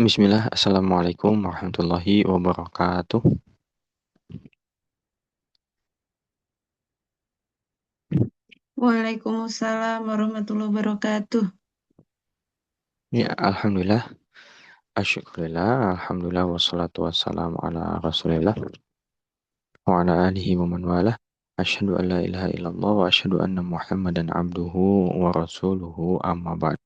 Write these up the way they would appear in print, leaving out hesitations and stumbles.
Bismillah, Assalamualaikum warahmatullahi wabarakatuh. Waalaikumsalam warahmatullahi wabarakatuh. Ya, Alhamdulillah, Asyukurillah, Alhamdulillah, wassalatu wassalamu ala Rasulillah, wa ala alihi wa man walah. Asyhadu an la ilaha illallah wa asyhadu anna Muhammadan abduhu wa rasuluhu amma ba'd.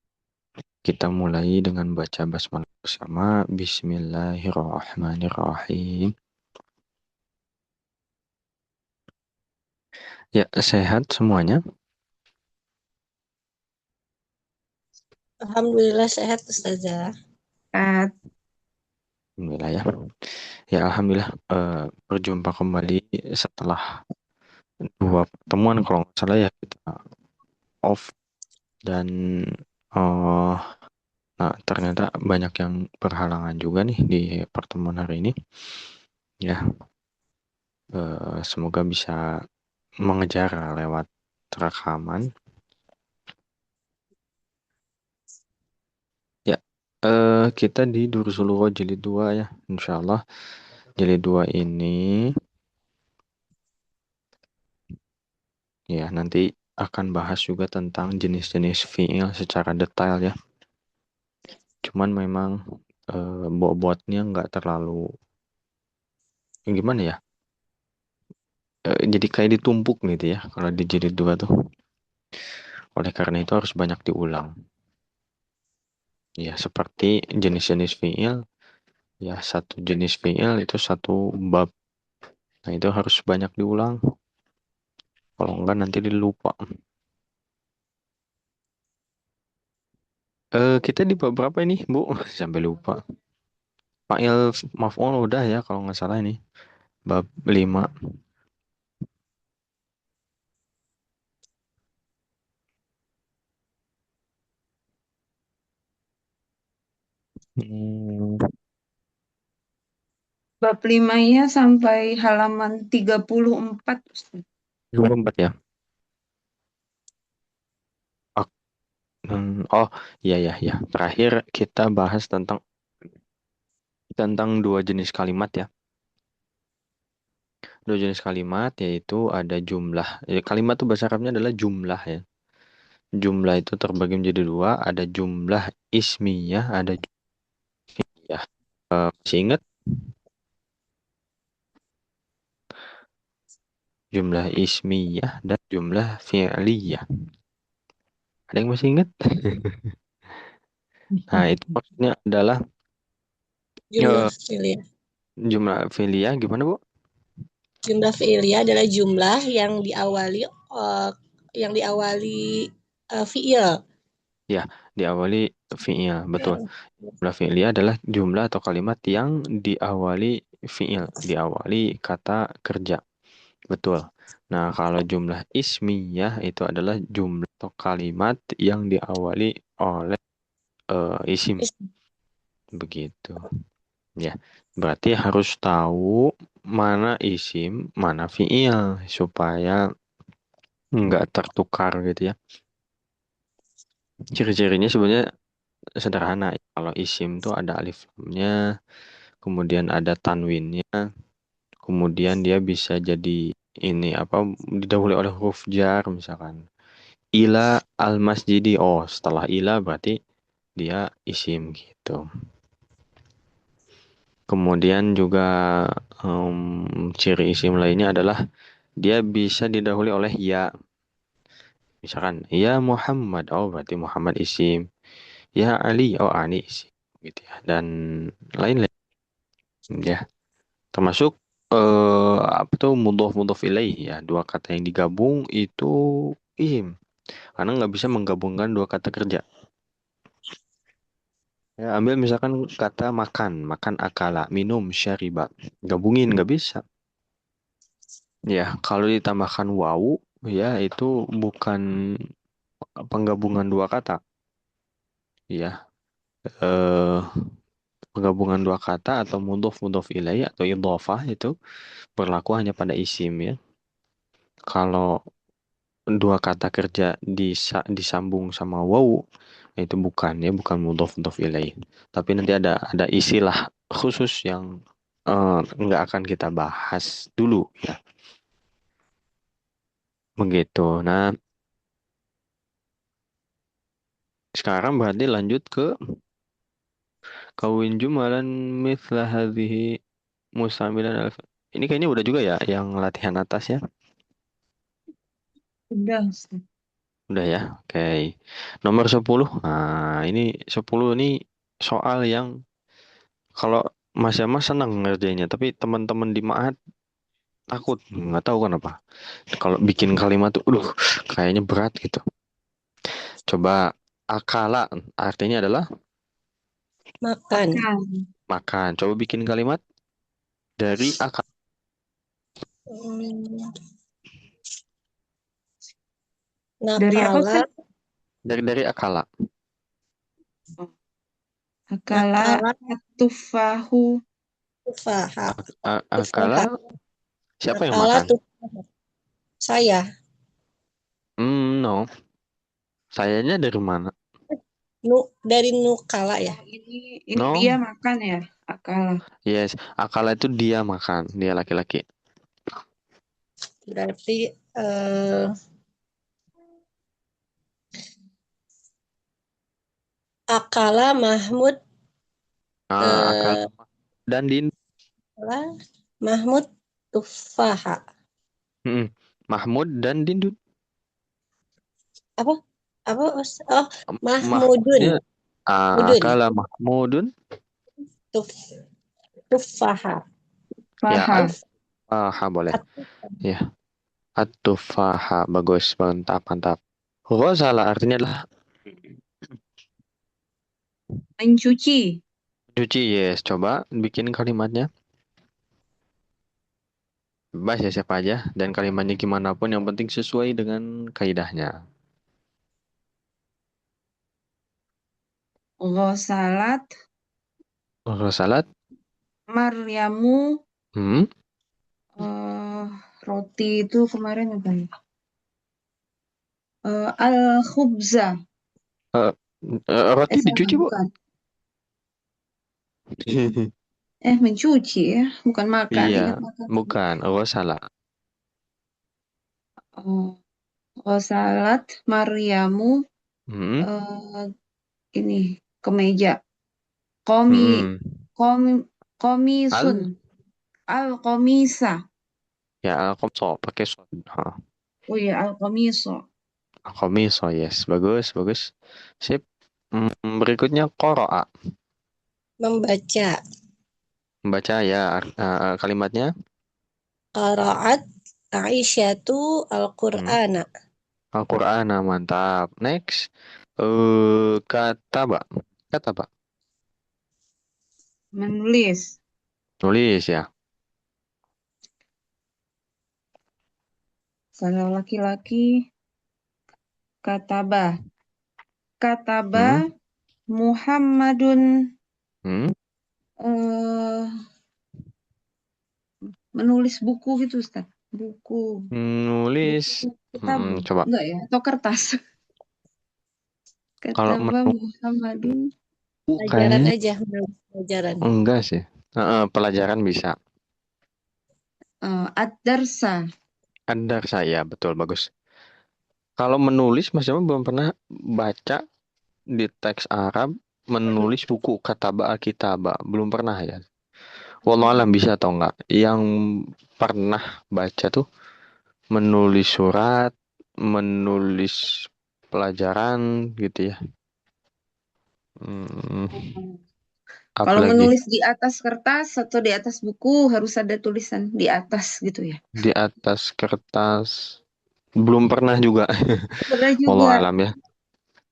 Kita mulai dengan baca basmalah bersama. Bismillahirrahmanirrahim. Ya, sehat semuanya. Alhamdulillah sehat Ustazah. Kat, Alhamdulillah ya. Ya, Alhamdulillah, berjumpa kembali setelah dua pertemuan kalau nggak salah ya kita off dan eh nah ternyata banyak yang berhalangan juga nih di pertemuan hari ini ya. Semoga bisa mengejar lewat rekaman ya. Kita di Durusuluh jilid 2 ya, insyaallah jilid 2 ini ya nanti akan bahas juga tentang jenis-jenis fiil secara detail ya. Cuman memang bobotnya nggak terlalu gimana ya. Jadi kayak ditumpuk gitu ya kalau di jilid 2 tuh. Oleh karena itu harus banyak diulang. Ya, seperti jenis-jenis fiil, ya satu jenis fiil itu satu bab. Nah, itu harus banyak diulang. Kalau enggak nanti dilupa. Kita di bab berapa ini, Bu? Sampai lupa. Fa'il maf'ul udah ya kalau nggak salah ini. Bab 5. Hmm, bab 5-nya sampai halaman 34, Ustaz. 24 ya. Oh, oh, iya ya ya. Terakhir kita bahas tentang dua jenis kalimat ya. Dua jenis kalimat yaitu ada jumlah. Ya, kalimat itu bahasa Arabnya adalah jumlah ya. Jumlah itu terbagi menjadi dua. Ada jumlah ismiyah, ada ya. Masih ingat jumlah ismiyah dan jumlah fi'liyah. Ada yang masih ingat? Nah, itu maksudnya adalah Jumlah eh, fi'liyah. jumlah fi'liyah gimana, Bu? Jumlah fi'liyah adalah jumlah yang diawali fi'il. Ya, diawali fi'il, betul. Ya. Jumlah fi'liyah adalah jumlah atau kalimat yang diawali fi'il, diawali kata kerja. Betul. Nah, kalau jumlah ismiyah itu adalah jumlah atau kalimat yang diawali oleh isim. Begitu. Ya. Berarti harus tahu mana isim, mana fi'il supaya nggak tertukar gitu ya. Ciri-cirinya sebenarnya sederhana. Kalau isim tuh ada alif lamnya, kemudian ada tanwinnya, kemudian dia bisa jadi ini apa didahului oleh huruf jar misalkan. Ila al-masjidi. Oh, setelah ila berarti dia isim gitu. Kemudian juga ciri isim lainnya adalah dia bisa didahului oleh ya. Misalkan ya Muhammad. Oh, berarti Muhammad isim. Ya Ali. Oh, Ali isim. Gitu ya. Dan lain-lain ya. Termasuk apa tuh mudhof mudhof ilaih ya. Dua kata yang digabung itu isim. Karena nggak bisa menggabungkan dua kata kerja. Ya, ambil misalkan kata makan, makan akala, minum syariba. Gabungin nggak bisa. Ya, kalau ditambahkan wawu, ya itu bukan penggabungan dua kata. Ya, eh, penggabungan dua kata atau mudhof mudhof ilaih atau idhofah itu berlaku hanya pada isim ya. Kalau dua kata kerja disambung sama wawu, itu bukan ya, bukan mudhof ilaih. Tapi nanti ada istilah khusus yang nggak akan kita bahas dulu ya. Begitu. Nah, sekarang berarti lanjut ke kawin jumalan mithla hadhihi mustamilan alf. Ini kayaknya udah juga ya yang latihan atas ya. Udah, Ustaz. Udah ya. Oke. Nomor 10. Nah, ini 10 ini soal yang kalau Mas Yama senang ngerjainnya, tapi teman-teman di Ma'had takut, nggak tahu kenapa. Kalau bikin kalimat tuh, kayaknya berat gitu. Coba akala artinya adalah Makan. Makan. makan. Coba bikin kalimat dari akal, Hmm, Dari apa, nakala, Ustaz? dari akala. Oh, akala nakala, atufahu. tufaha. Akala Tufaha. siapa yang Nakala, makan? tufaha. Saya. No. Sayanya dari mana? Dari nukala ya. Oh, ini dia No. makan ya, akala. Yes. Akala itu dia makan. Dia laki-laki. Berarti akala Mahmud Akala eh, dan din. Mahmud tufaha. Mm-mm. Mahmud dan Dindut. Apa? Apa? Oh, Mahmudun. Mahmudnya Mudun. akala Mahmudun. Tuf, tufaha. Ya, Paha. boleh. At- Ya, at-tufaha. Bagus, mantap, mantap. Ghazala artinya adalah Mencuci. cuci. Yes, coba bikin kalimatnya. Bebas ya siapa aja. Dan kalimatnya gimana pun yang penting sesuai dengan kaidahnya. Ghosalat. Ghasalat. Maryamu. Hmm? eh, Roti itu kemarin apa ya? Al-khubza. Eh, Roti Salah, dicuci, Bu. bukan. Mencuci ya, bukan makan. Iya, Ingat makan tadi. bukan. Ghasalat. Oh, Ghosalat Maryamu. Hmm? eh, ini kemeja. Komi, Hmm. komi, komisun. Al? Al-komisa. Ya, al-qamsa. Pakai sod. Oh iya, al-komiso. Al-qamiso, yes. Bagus, bagus. Sip. Berikutnya qara'a. Membaca. Membaca ya kalimatnya. Qaraat Aisyatu Hmm. Al-Qur'ana. Al-Qur'an, nah, mantap. Next. Kataba. Kataba. Menulis. Nulis ya. Kalau laki-laki, kataba. Kataba Hmm. Muhammadun. Hmm. eh Menulis buku gitu, Ustaz. Buku. Nulis. Buku kitab. Coba. Enggak ya? Atau kertas. Kalau Kataba menulis Muhammadun. Pelajaran kayaknya aja. Pelajaran. enggak sih. Pelajaran bisa. Ad-darsa. Ada saya, betul, bagus. Kalau menulis, Mas Jamal belum pernah baca di teks Arab menulis buku kataba alkitaba. Belum pernah ya. Wallahualam bisa atau enggak. Yang pernah baca tuh menulis surat, menulis pelajaran gitu ya. Hmm, Kalau apalagi menulis di atas kertas atau di atas buku harus ada tulisan di atas gitu ya. di atas kertas belum pernah juga. Pernah Wallahu juga. alam ya.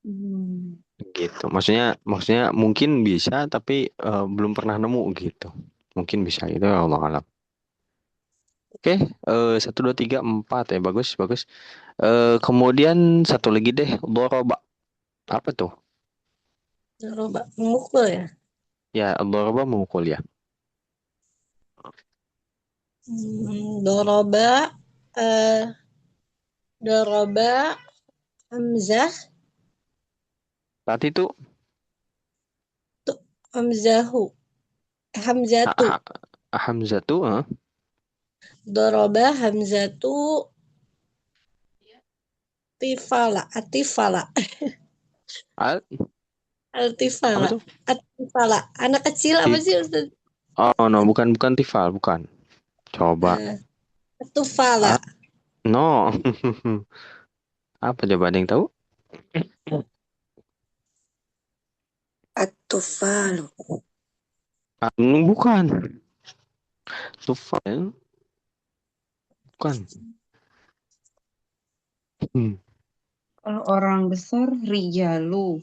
Hmm. Gitu. Maksudnya mungkin bisa tapi belum pernah nemu gitu. Mungkin bisa itu Allah alam. Oke, 1, 2, 3, 4 ya bagus bagus. Kemudian satu lagi deh, doroba. Apa tuh? Coba memukul ya. Ya, doroba memukul ya. Doroba. eh Doroba Hamzah Saat itu Hamzahu. Hamzatu. Hamzatu Doroba Hamzatu tifala. Atifala. al apa Altifala. tuh? Atifala. Anak kecil apa Ti- sih Ustaz? Oh no, bukan tifal, bukan. Coba. Atufala. No. Apa coba, ada yang tahu? Atufalu. Bukan. Tufal, bukan. Hmm. Kalau orang besar, rijalu.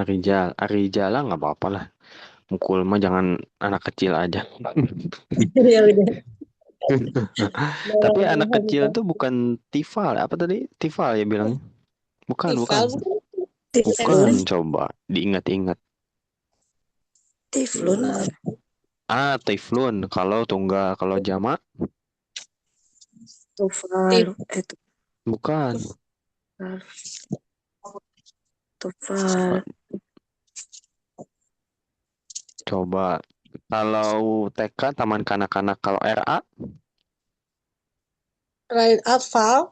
Rijal, Rijala nggak apa-apa lah. Mukul mah jangan anak kecil aja. Ya udah. Tapi Doroba anak kecil Hamzatu. tuh bukan tifal. Apa tadi? Tifal ya bilangnya? Bukan, bukan. Tifal bukan? Bukan, Tiflun. coba diingat-ingat. Tiflun. Tiflun. Kalau tunggal, kalau jamak, Tufalu. bukan. Tufal. Coba. Kalau TK, Taman Kanak-Kanak. Kalau RA, Lain atfal.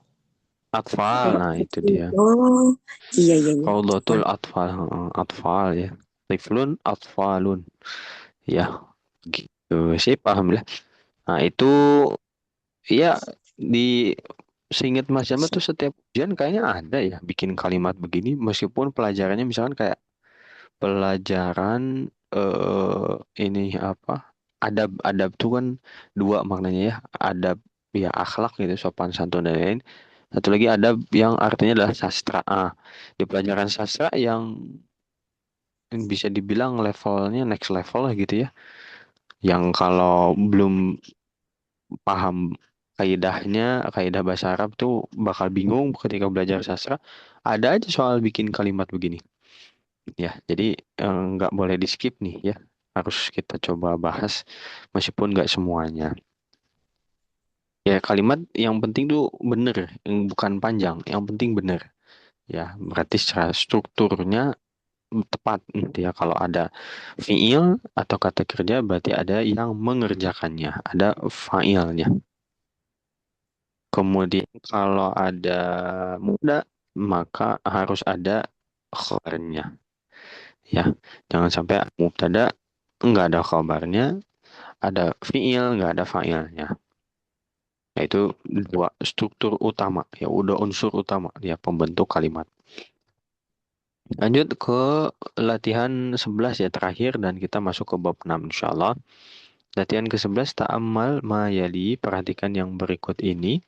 Atfal. Nah, itu dia. Oh, iya iya iya. Qaulatul Atfal. Atfal ya. Tiflun, Atfalun. Ya, gitu. Sih, paham lah. Nah, itu ya di seingat Mas Jamal tuh setiap ujian kayaknya ada ya bikin kalimat begini meskipun pelajarannya misalkan kayak pelajaran ini apa? Adab tuh kan dua maknanya ya. Adab ya akhlak gitu, sopan santun dan lain. Satu lagi adab yang artinya adalah sastra. Di pelajaran sastra yang bisa dibilang levelnya next level lah gitu ya. Yang kalau belum paham kaidahnya, kaidah bahasa Arab tuh bakal bingung ketika belajar sastra. Ada aja soal bikin kalimat begini. Ya, jadi nggak boleh di skip nih ya. Harus kita coba bahas meskipun nggak semuanya. Ya, kalimat yang penting tuh bener, yang bukan panjang. Yang penting bener. Ya, berarti secara strukturnya tepat gitu ya. Kalau ada fiil atau kata kerja berarti ada yang mengerjakannya, ada fa'ilnya. Kemudian kalau ada muda maka harus ada khabarnya. Ya, jangan sampai mubtada nggak ada khabarnya, ada fiil nggak ada fa'ilnya. Nah, itu dua struktur utama ya, udah unsur utama ya pembentuk kalimat. Lanjut ke latihan 11 ya terakhir dan kita masuk ke bab 6 insyaallah. Latihan ke-11 ta'ammal ma yali, perhatikan yang berikut ini.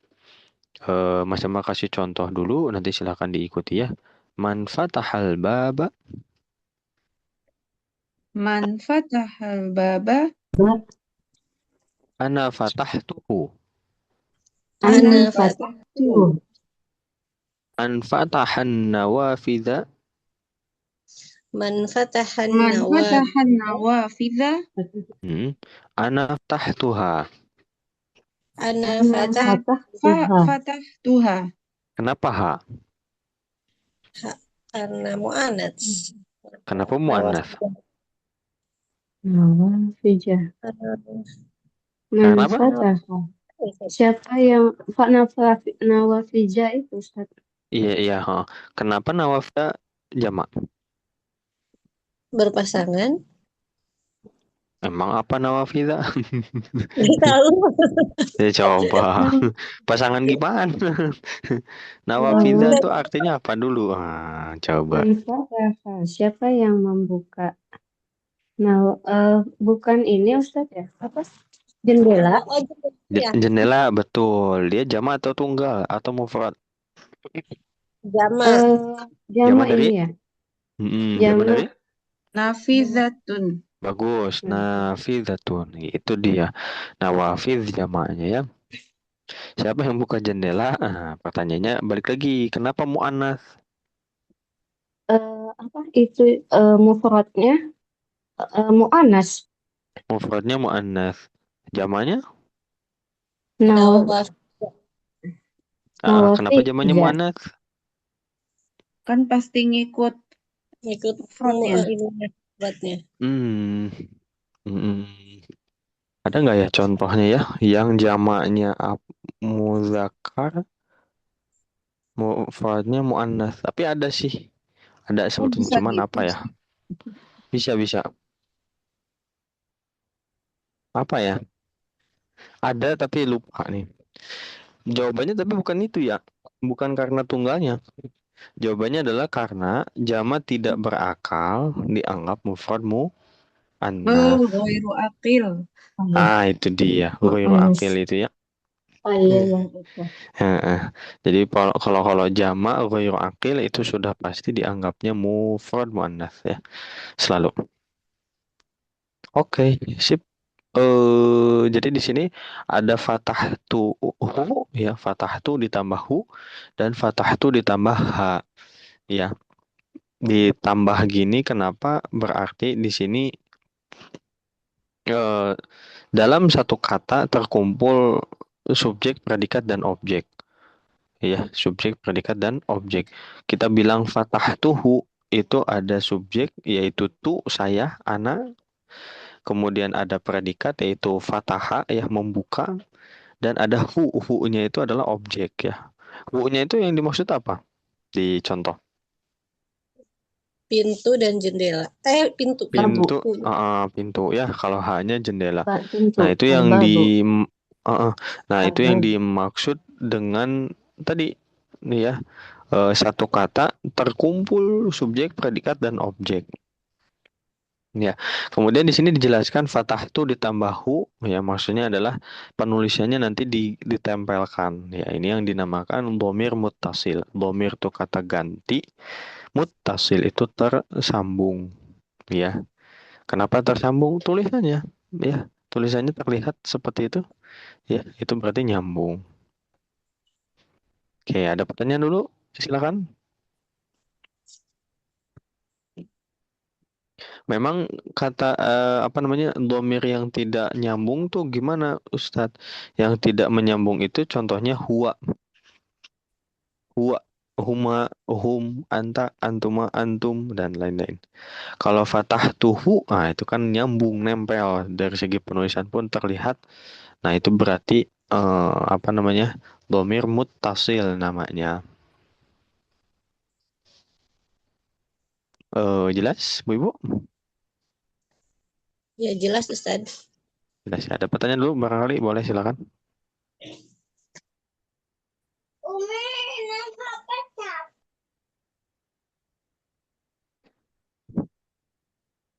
Mas Jamal kasih contoh dulu, nanti silakan diikuti ya. Man fatahal baba, Man fatahal baba, ana fatahtuhu. ana Ana fatahtu. Man fatahan nawafidha, man fatahan Man nawab. fatahan nawafidha, ana fatahtuha. Ana ana fatah fatahtuha. Kenapa ha? karena mu'anats. Kenapa Nawab. muannas? Nawafijah. Karena apa? Manfataha. Siapa yang Nawafijah itu Ustaz? Iya, iya. Kenapa nawafidha jamak? Berpasangan. Emang apa nawafidha? Nggak tahu. Ya coba. Pasangan gimana? Nawafidha Nawa- itu artinya apa dulu? Coba. Manfataha. Siapa yang membuka? Bukan ini Ustaz ya? Apa? Jendela. Oh, ya. Jendela betul. Dia jamak atau tunggal atau mufrad? Jama. Jama Jamak dari? ini ya? Jamak Jama. dari? Nafizatun. Bagus. Nafidhatun. Itu dia. Nawafidh jamaknya ya. Siapa yang buka jendela? Pertanyaannya balik lagi. Kenapa mu'annas? Apa itu mufradnya? Mu'anas. Mufradnya mu'annas. Jamaknya? Nawa, Nawaf. Kenapa jamaknya Nawafijah. mu'annas? Kan pasti ngikut Ikut Mufradnya. ininya buatnya. Hmm. Hmm. Ada nggak ya contohnya ya yang jamaknya muzakkar, mufradnya muannats? Tapi ada sih. Ada Oh, sebutin bisa cuman gitu. apa ya? Bisa. Apa ya? Ada tapi lupa nih. Jawabannya tapi bukan itu ya. Bukan karena tunggalnya. Jawabannya adalah karena jama tidak berakal dianggap mufrad muannas. Ghairu aqil. Oh, iya. Itu dia. Ghairu Mu'annas. aqil itu ya. Oh iya yang itu. Heeh. Jadi kalau jama ghairu aqil itu sudah pasti dianggapnya mufrad muannas ya. Selalu. Oke, sip. Jadi di sini ada fathah tu hu ya, fathah tu ditambah hu dan fathah tu ditambah ha ya. Ditambah gini kenapa? Berarti di sini eh, dalam satu kata terkumpul subjek, predikat dan objek. Ya, subjek, predikat dan objek. Kita bilang fathah tuhu itu ada subjek yaitu tu saya, ana, kemudian ada predikat yaitu fataha ya membuka dan ada hu-nya itu adalah objek ya. Hu-nya itu yang dimaksud apa? Di contoh. Pintu dan jendela. Pintu. Babu. Pintu ya. Kalau hanya jendela. Pintu. Nah itu yang Babu. nah itu yang Babu. dimaksud dengan tadi nih ya satu kata terkumpul subjek, predikat dan objek. Ya, kemudian di sini dijelaskan fathah itu ditambah hu, ya maksudnya adalah penulisannya nanti ditempelkan. Ya, ini yang dinamakan dhamir muttasil. Dhamir itu kata ganti, muttasil itu tersambung. Ya, kenapa tersambung? Tulisannya, ya, tulisannya terlihat seperti itu. Ya, itu berarti nyambung. Oke, ada pertanyaan dulu? Silakan. Memang kata apa namanya domir yang tidak nyambung tuh gimana Ustadz? Yang tidak menyambung itu contohnya huwa, huma, hum, anta, antuma, antum dan lain-lain. Kalau fatah tuhu, nah itu kan nyambung, nempel dari segi penulisan pun terlihat. Nah itu berarti apa namanya domir muttasil namanya. Jelas, Bu Ibu? Ya jelas Ustaz. Jelas ya. Ada pertanyaan dulu barangkali boleh silakan.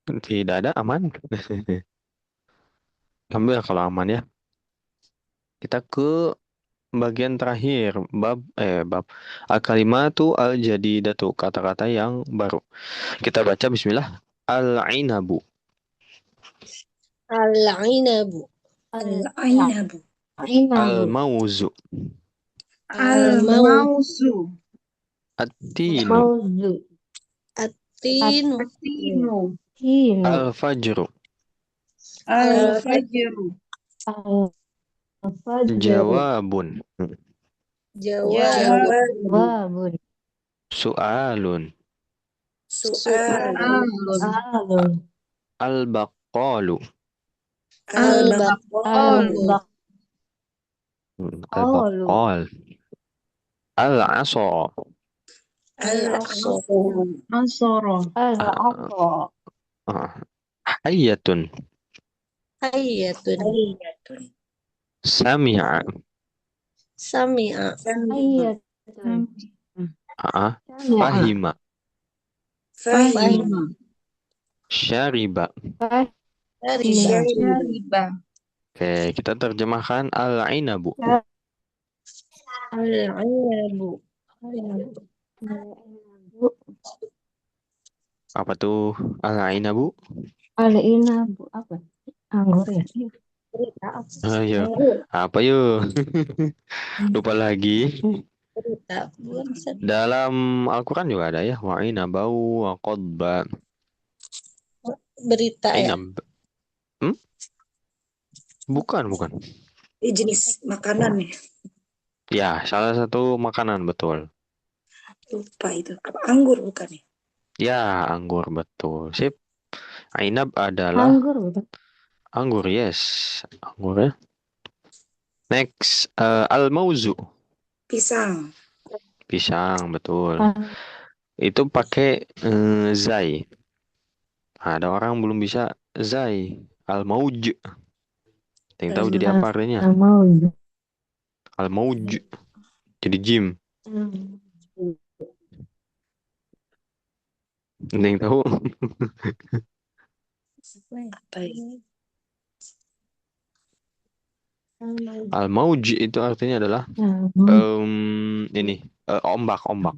Tidak ada, aman. Alhamdulillah kalau aman ya. Kita ke bagian terakhir bab al-kalimatu al-jadidatu, kata-kata yang baru. Kita baca bismillah. Al-inabu, Al-inabu. Al-ainabu. Inabu. al-mauzu, Al-mau. Al-mauzu. at-tinu, Mauzu. At-tinu. Atinu. Tinu. al-fajru, Al-fajru. Al-fajru. jawabun, Jawab. Babun. su'alun, Su'al. Alun. Alun. al-baqqalu, Al-baqalu. Al-baqalu. al-baqqal, al-asa, Al-aqsa. Ansoro. Al-aqsa. hayyatun, Hayyatun. sami'a, Sami'a. Ayatun. ah, Sami'a. fahima, Fahima. syariba. Fahima. Syariba. Oke, kita terjemahkan al-inabu. Al-inabu. Al-inabu. Apa tuh al-inabu? Al-inabu. Apa? Anggur ya? Ayo, apa yuk? Lupa lagi. Berita. Bukan Dalam Al-Quran juga ada ya. Wa inabau wa qadba. berita ya. Inab. Bukan. Jenis makanan ya. Ya, salah satu makanan betul. Lupa itu. Apa anggur bukan ya? Ya, anggur betul. Sip. Ainab adalah Anggur bukan? anggur, yes. Anggur ya. Next, al-mauzu. Pisang. Pisang, betul. Al- Itu pakai zai. Ada orang belum bisa zai. Al-mauj. Ada yang tahu jadi apa artinya? Al-Mauj. Al-mauj. Jadi jim. Ada yang tahu? Apa ya? Al-mauj itu artinya adalah Al-Mauj. ini ombak-ombak.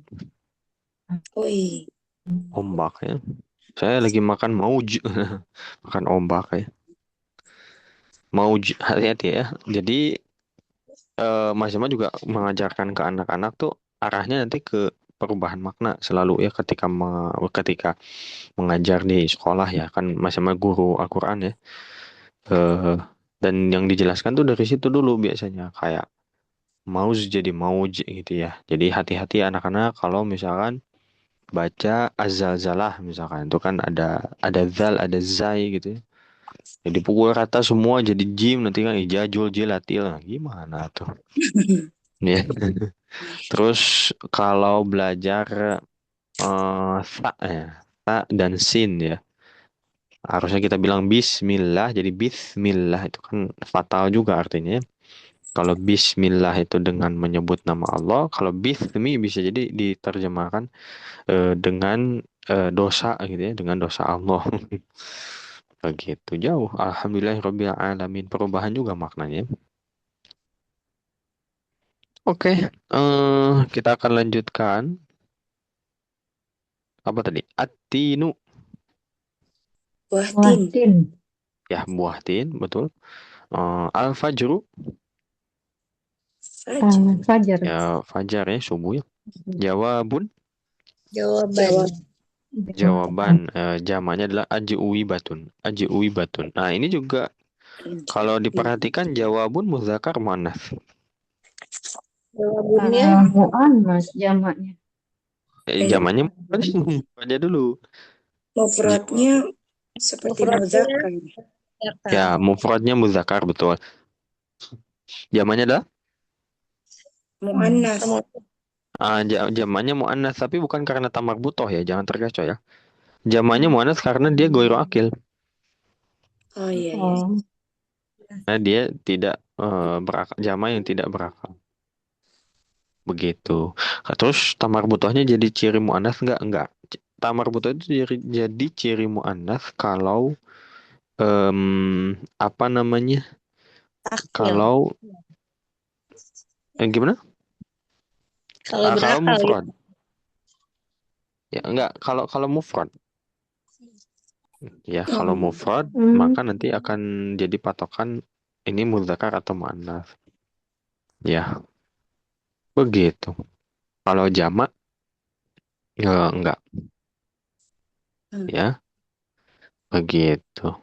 Wih. Ombak ya. Saya lagi makan mauj. Makan ombak ya. Mauj, hati-hati ya. Jadi Mas Jama juga mengajarkan ke anak-anak tuh arahnya nanti ke perubahan makna selalu ya ketika mengajar di sekolah ya kan Mas Jama guru Al-Quran ya. Eh, dan yang dijelaskan tuh dari situ dulu biasanya kayak mauz jadi mauj gitu ya. Jadi hati-hati anak-anak kalau misalkan baca azalzalah misalkan itu kan ada zal ada zai gitu ya. Jadi pukul rata semua jadi jim nanti kan ijajul jilatil. Nah, gimana tuh? Ya. Terus kalau belajar sa ya, sa dan sin ya. Harusnya kita bilang bismillah jadi bismillah itu kan fatal juga artinya ya. Kalau bismillah itu dengan menyebut nama Allah, kalau bismi bisa jadi diterjemahkan dengan dosa gitu ya, dengan dosa Allah. Begitu jauh. Alhamdulillahirabbil alamin. Perubahan juga maknanya. Oke, kita akan lanjutkan apa tadi? Atinu Buah tin. Watin. ya buah tin, betul. Al-fajru Fajar. Fajar. ya fajar ya subuh ya. Jawabun Jawaban. jawaban jamannya adalah ajwibatun. Ajwibatun. Nah, ini juga kalau diperhatikan jawabun muzakkar muannats. Jawabannya Mu'annas jamaknya. Jamannya aja dulu. Mufradnya seperti mufradnya muzakkar. Ya, mufradnya muzakkar betul. Jamannya adalah Muannas. jamannya muannats tapi bukan karena tamak butoh ya, jangan terkecoh ya. Jamannya muannats karena dia goiru akil. Oh iya iya. Oh. Nah, dia tidak berakal, jama yang tidak berakal. Begitu. Terus tamar butohnya jadi ciri muannats enggak? Enggak. Tamar butoh itu jadi ciri muannats kalau apa namanya? akil. Kalau gimana? Kalau Kalau berakal gitu. mufrad. Ya enggak, kalau mufrad. Ya, kalau mufrad maka nanti akan jadi patokan ini muzakkar atau muannats. Ya, begitu. Kalau jamak enggak. Ya, begitu.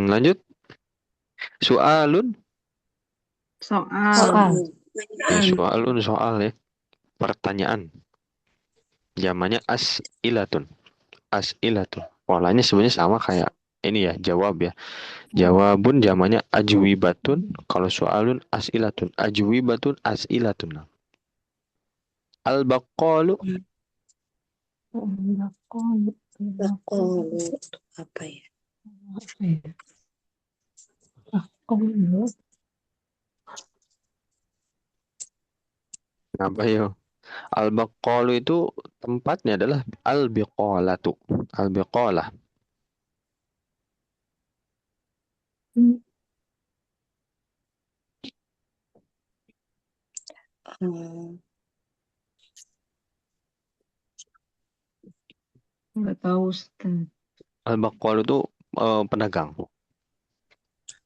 Lanjut. Soalun. Soal. Ya, soalun soal ya. Pertanyaan. Jamannya as'ilatun. As'ilatun. Polanya sebenarnya sama kayak ini ya, jawab ya. Jawabun jamannya ajwibatun. Kalau soalun as'ilatun. Ajwibatun as'ilatun. Al-baqalu. Baqalu itu apa ya? Apa ya? Al-baqalu itu tempatnya adalah al-biqalatu. Al-biqalah. Nggak tahu Ustaz. Al-baqalu itu pedagang.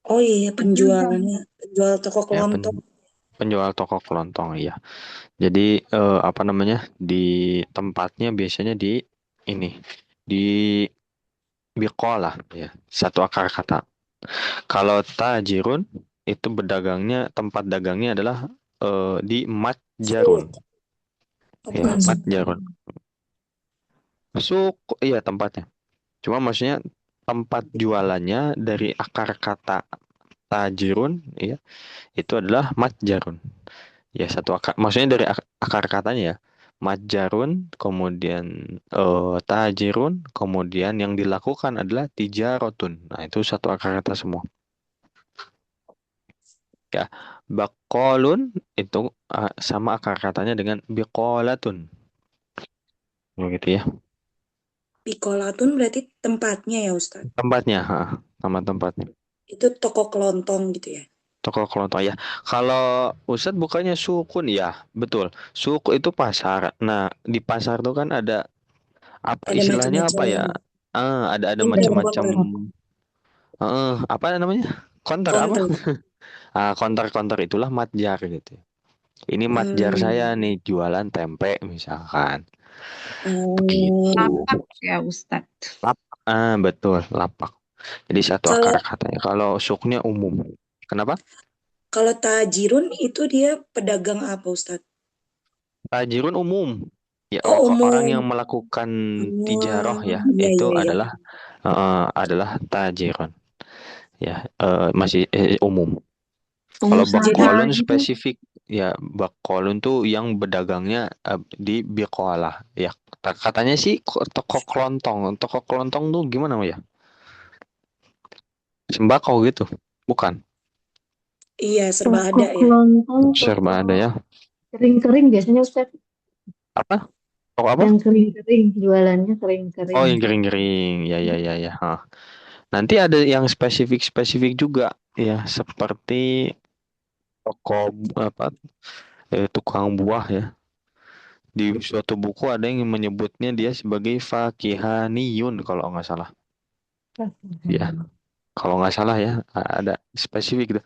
Oh iya penjualnya, penjual toko Ya, kelontong. penjual toko kelontong ya. Jadi apa namanya di tempatnya biasanya di ini di biqalah ya satu akar kata. Kalau tajirun itu bedagangnya tempat dagangnya adalah di matjarun Suq. Oh, ya bukan suq. matjarun Suku, iya tempatnya. Cuma maksudnya tempat jualannya dari akar kata tajirun, ya, itu adalah matjarun. Ya satu akar, maksudnya dari akar katanya ya. Matjarun, kemudian tajirun, kemudian yang dilakukan adalah tijarotun. Nah, itu satu akar kata semua. Ya, bakolun itu sama akar katanya dengan bikolatun. Begitu ya. Pikolatun berarti tempatnya ya Ustadz. Tempatnya, nama tempatnya. Itu toko kelontong gitu ya. Toko kelontong ya. Kalau Ustadz bukannya sukun ya, betul. Suku itu pasar. Nah, di pasar tuh kan ada apa Ada istilahnya apa ya? macam-macam. Ada macam-macam. Konter-konter. Apa namanya? Konter apa? Konter. Konter-konter itulah matjar gitu. Ini matjar saya Hmm. nih jualan tempe misalkan. Oh. Begitu. Lapak ya Ustadz. Betul, lapak. Jadi satu Kalau akar katanya. Kalau suknya umum. Kenapa? kalau tajirun itu dia pedagang apa Ustadz? Tajirun umum. Ya, Oh orang yang umum. melakukan tijaroh Oh, ya, iya itu iya iya. adalah tajirun. Ya, masih umum. Kalau Jadi Pengusaha bakolun gitu. spesifik, ya bakolun tuh yang bedagangnya di bikolah. Ya, katanya sih toko kelontong. Toko kelontong tuh gimana ya? Sembako gitu, bukan? iya serba Toko ada ya. kelontong, toko Serba ada ya. kering-kering biasanya Ustaz. Apa? Toko apa? Yang kering-kering, jualannya Oh, kering-kering. yang kering-kering. Ya, ya, ya, ya. Nanti ada yang spesifik-spesifik juga, ya, seperti toko apa? Tukang buah ya. Di suatu buku ada yang menyebutnya dia sebagai fakihaniyun kalau nggak salah. Ya, kalau nggak salah ya, ada spesifik gitu.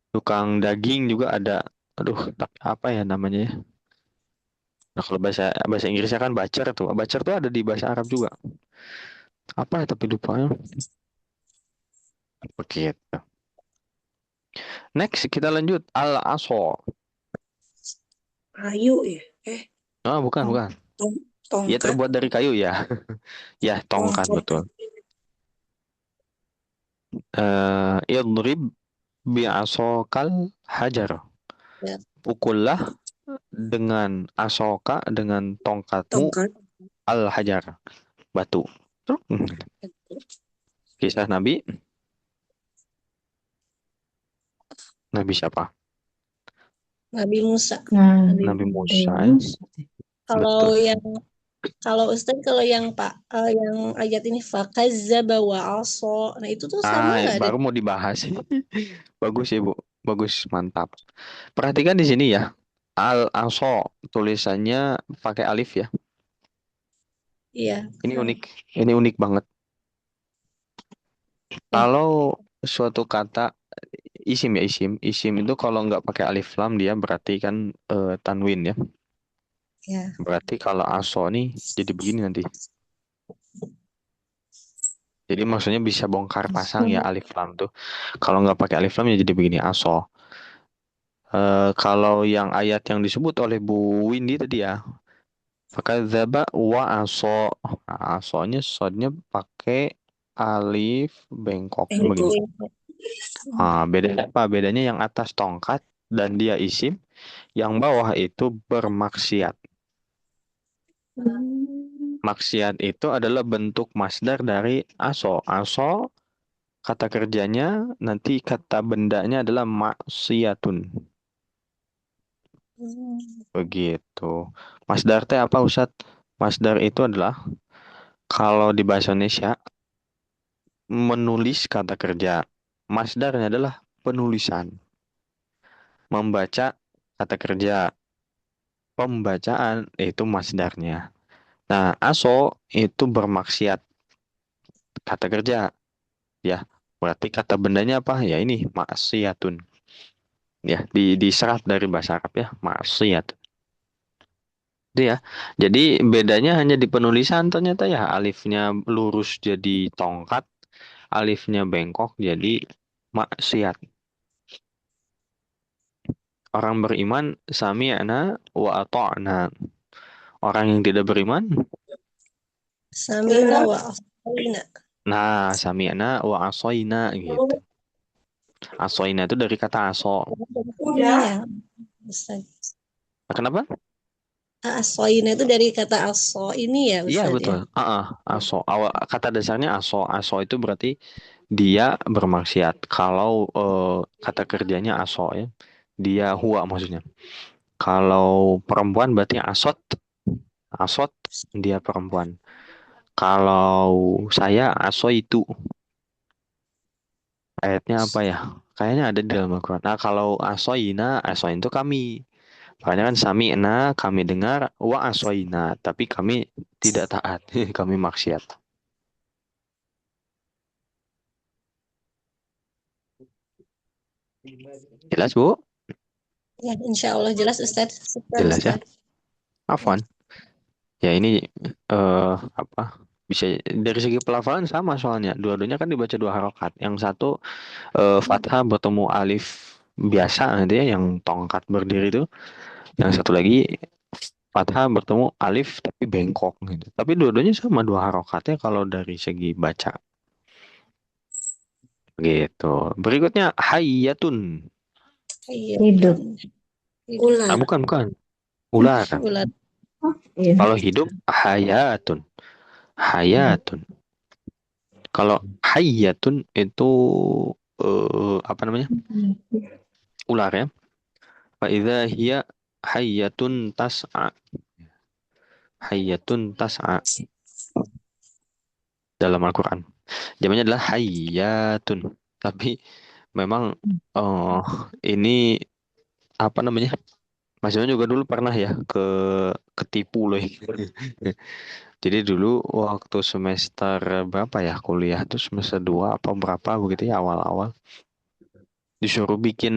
Tukang daging juga ada. Aduh, tapi apa ya namanya ya? Nah, kalau bahasa bahasa Inggrisnya kan bacer tuh. Bacer tuh ada di bahasa Arab juga. Apa ya tapi lupa ya. Begitu. Next kita lanjut al-aso. Kayu ya. Bukan, Tong, bukan. tong, Ya tongkat. terbuat dari kayu ya. Ya, tongkat Tongkat. betul. Idrib bi'asokal hajar. Ya, Pukullah dengan asoka dengan tongkatmu tongkat. al hajar batu. Truk. Kisah Nabi. Nabi siapa? Nabi Musa. Nah, Nabi Musa ya. Musa. Kalau Betul. yang kalau Ustaz kalau yang yang ayat ini fakazzaba wa aso. Nah, itu tuh sama nggak ada? Baru mau dibahas. Bagus ya Bu. Bagus, mantap. Perhatikan di sini ya. Al-aso tulisannya pakai alif ya. Iya. Ini unik. Ini unik banget. Kalau suatu kata isim ya isim itu kalau nggak pakai alif lam dia berarti kan tanwin ya. Ya. Berarti kalau aso nih jadi begini nanti. Jadi maksudnya bisa bongkar pasang ya alif lam tuh. Kalau nggak pakai alif lam ya jadi begini aso. Kalau yang ayat yang disebut oleh Bu Windy tadi ya, fakadzaba wa aso. Nah, asonya sodnya pakai alif bengkok begini. Bedanya apa? Bedanya yang atas tongkat dan dia isim, yang bawah itu bermaksiat. Maksiat itu adalah bentuk masdar dari aso. Aso kata kerjanya nanti kata bendanya adalah maksiatun. Begitu. Masdar teh apa Ustadz? Masdar itu adalah kalau di bahasa Indonesia menulis kata kerja. Masdarnya adalah penulisan. Membaca kata kerja. Pembacaan itu masdarnya. Nah, aso itu bermaksiat kata kerja. Ya, berarti kata bendanya apa? Ya ini maksiatun. Ya, diserap dari bahasa Arab ya, maksiat. Itu ya. Jadi bedanya hanya di penulisan ternyata ya. Alifnya lurus jadi tongkat, alifnya bengkok jadi maksiat. Orang beriman sami'na wa ata'na. Orang yang tidak beriman. Samina wa asaina. Nah, sami'na wa asoina gitu. Asoina itu dari kata aso. Ya, Ustaz. Kenapa? Asoina itu dari kata aso ini ya, Iya Ustaz ya. betul. Aso. Awal kata dasarnya aso. Aso itu berarti dia bermaksiat. Kalau kata kerjanya aso ya, dia huwa maksudnya. Kalau perempuan berarti asot. Asot dia perempuan. Kalau saya aso itu ayatnya apa ya? Kayaknya ada di dalam Al-Quran. Nah kalau asoina, asoin itu kami. Makanya kan sami'na kami dengar wa asoina, tapi kami tidak taat, kami maksiat. Jelas Bu? Ya, insya Allah jelas Ustaz. Syukran, Jelas ya? Ustaz. Afwan. Ya ini apa? Bisa dari segi pelafalan sama soalnya. Dua-duanya kan dibaca dua harokat. Yang satu fathah bertemu alif biasa gitu ya, yang tongkat berdiri itu. Yang satu lagi fathah bertemu alif tapi bengkok gitu. Tapi dua-duanya sama dua harokatnya kalau dari segi baca gitu. Berikutnya hayyatun. Iya. Hidup. Ah, Ular. bukan. Ular. Ular. Oh, iya. Kalau hidup hayatun. Hayatun. Kalau hayyatun itu apa namanya? Ular ya. Fa idza hiya hayyatun tas'a. Hayyatun tas'a dalam Al-Qur'an. Jamannya adalah hayyatun. Tapi memang ini apa namanya? Mas Iwan juga dulu pernah ya ketipu loh. Jadi dulu waktu semester berapa ya kuliah tuh semester 2 apa berapa begitu ya awal-awal disuruh bikin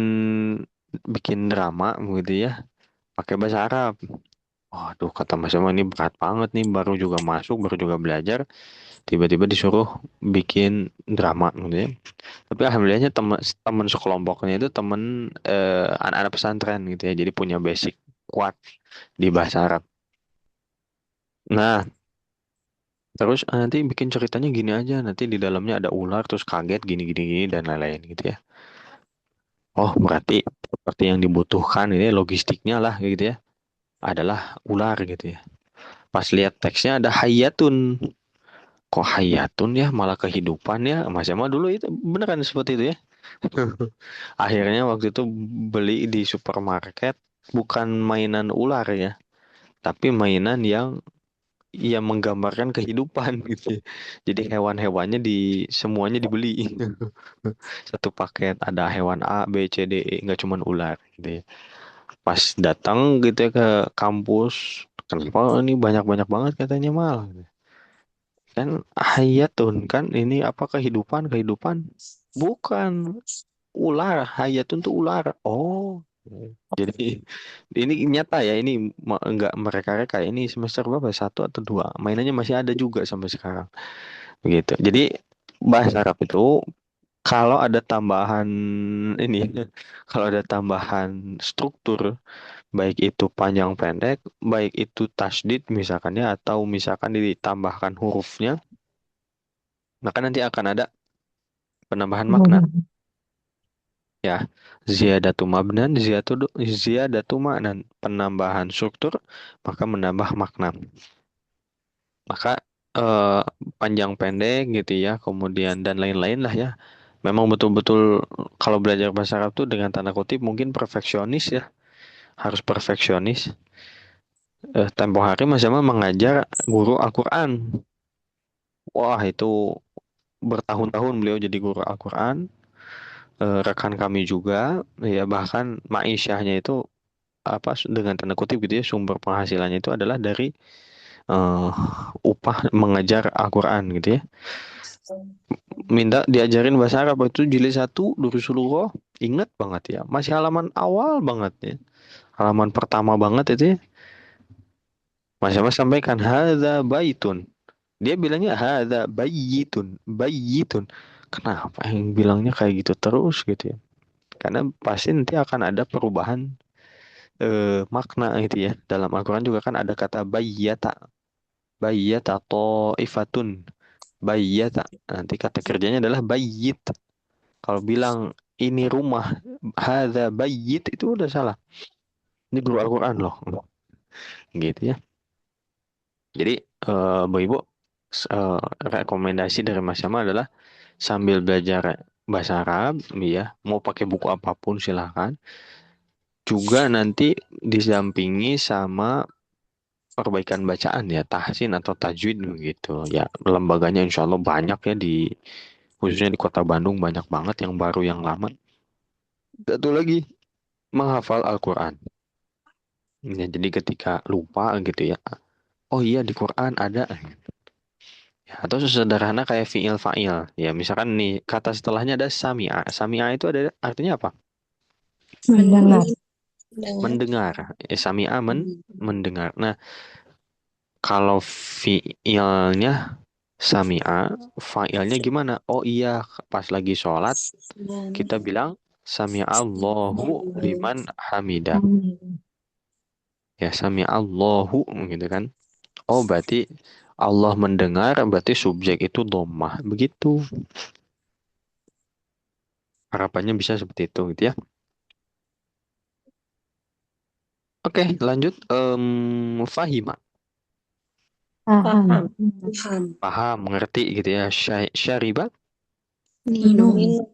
bikin drama begitu ya pakai bahasa Arab. Waduh kata Mas Iwan ini berat banget nih baru juga masuk baru juga belajar tiba-tiba disuruh bikin drama gitu ya. Tapi alhamdulillahnya teman teman sekelompoknya itu teman anak-anak pesantren gitu ya jadi punya basic kuat di bahasa Arab. Nah, terus nanti bikin ceritanya gini aja, nanti di dalamnya ada ular terus kaget gini gini gini dan lain-lain gitu ya. Oh, berarti seperti yang dibutuhkan ini logistiknya lah gitu ya. Adalah ular gitu ya. Pas lihat teksnya ada hayatun. Kok hayatun ya malah kehidupan ya. Mas Emma dulu itu beneran seperti itu ya. Akhirnya waktu itu beli di supermarket bukan mainan ular ya, tapi mainan yang menggambarkan kehidupan gitu ya. Jadi hewan-hewannya semuanya dibeli. Satu paket ada hewan A, B, C, D, E, nggak cuman ular gitu ya. Pas datang gitu ya ke kampus, kenapa ini banyak-banyak banget katanya mal. Kan hayatun kan ini apa kehidupan bukan ular hayatun tuh ular. Oh, jadi ini nyata ya ini nggak mereka-reka ini semester berapa satu atau dua mainannya masih ada juga sampai sekarang begitu. Jadi bahasa Arab itu kalau ada tambahan ini kalau ada tambahan struktur baik itu panjang pendek baik itu tasdid misalkan ya atau misalkan ditambahkan hurufnya maka nanti akan ada penambahan makna ya ziyadatu mabnan ziyadatu maknan penambahan struktur maka menambah makna maka eh, panjang pendek gitu ya kemudian dan lain-lain lah ya memang betul-betul kalau belajar bahasa Arab tuh dengan tanda kutip mungkin perfeksionis ya harus perfeksionis tempo hari Mas Jamal mengajar guru Al-Quran wah itu bertahun-tahun beliau jadi guru Al-Quran rekan kami juga ya bahkan maisyahnya itu apa dengan tanda kutip gitu ya sumber penghasilannya itu adalah dari eh, upah mengajar Al-Quran gitu ya minta diajarin bahasa Arab itu jilid 1 Durusulullah ingat banget ya masih halaman awal banget ya halaman pertama banget itu ya Mas Mas sampaikan hadza baitun dia bilangnya hadza bayitun kenapa yang bilangnya kayak gitu terus gitu ya karena pasti nanti akan ada perubahan makna gitu ya. Dalam Al-Quran juga kan ada kata bayyata. Bayyata ta'ifatun. Bayyata. Nanti kata kerjanya adalah bayyit. Kalau bilang ini rumah, hadza bayyit, itu udah salah. Ini guru Al-Quran loh. Gitu ya. Jadi, Ibu, eh, rekomendasi dari Mas Syama adalah sambil belajar bahasa Arab, ya, mau pakai buku apapun silahkan. Juga nanti didampingi sama perbaikan bacaan ya, tahsin atau tajwid begitu. Ya, lembaganya insya Allah banyak ya khususnya di Kota Bandung banyak banget yang baru yang lama. Satu lagi, menghafal Al-Quran. Ya, jadi ketika lupa gitu ya, oh iya di Quran ada. Ya, atau sesederhana kayak fi'il fa'il. Ya, misalkan nih kata setelahnya ada sami'a. Sami'a itu ada artinya apa? Mendengar. Mendengar. Sami'a mendengar. Nah, kalau fi'ilnya sami'a, fa'ilnya gimana? Oh iya, pas lagi sholat kita bilang sami'allahu liman hamida. Ya, sami'allahu gitu kan. Oh, berarti Allah mendengar, berarti subjek itu dhammah. Begitu. Harapannya bisa seperti itu gitu ya. Oke, lanjut. Fahima. Paham. Paham. Paham, mengerti gitu ya. Syariba. Minum.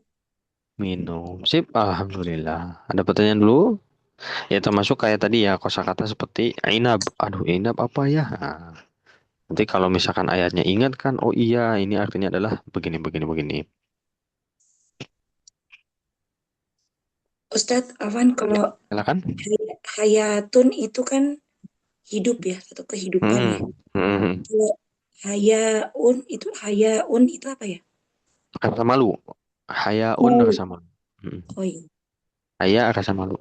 Minum. Sip, alhamdulillah. Ada pertanyaan dulu? Ya termasuk kayak tadi ya kosakata seperti inab. Aduh, inab apa ya? Nah, nanti kalau misalkan ayatnya ingat kan, oh iya ini artinya adalah begini begini begini. Ustadz Afan, kalau Silakan. hayatun itu kan hidup ya, atau kehidupan ya. Hmm. Kalau hayaun itu apa ya? Rasa malu. Hayaun Malu. rasa malu. Hmm. Oh iya. Haya rasa malu.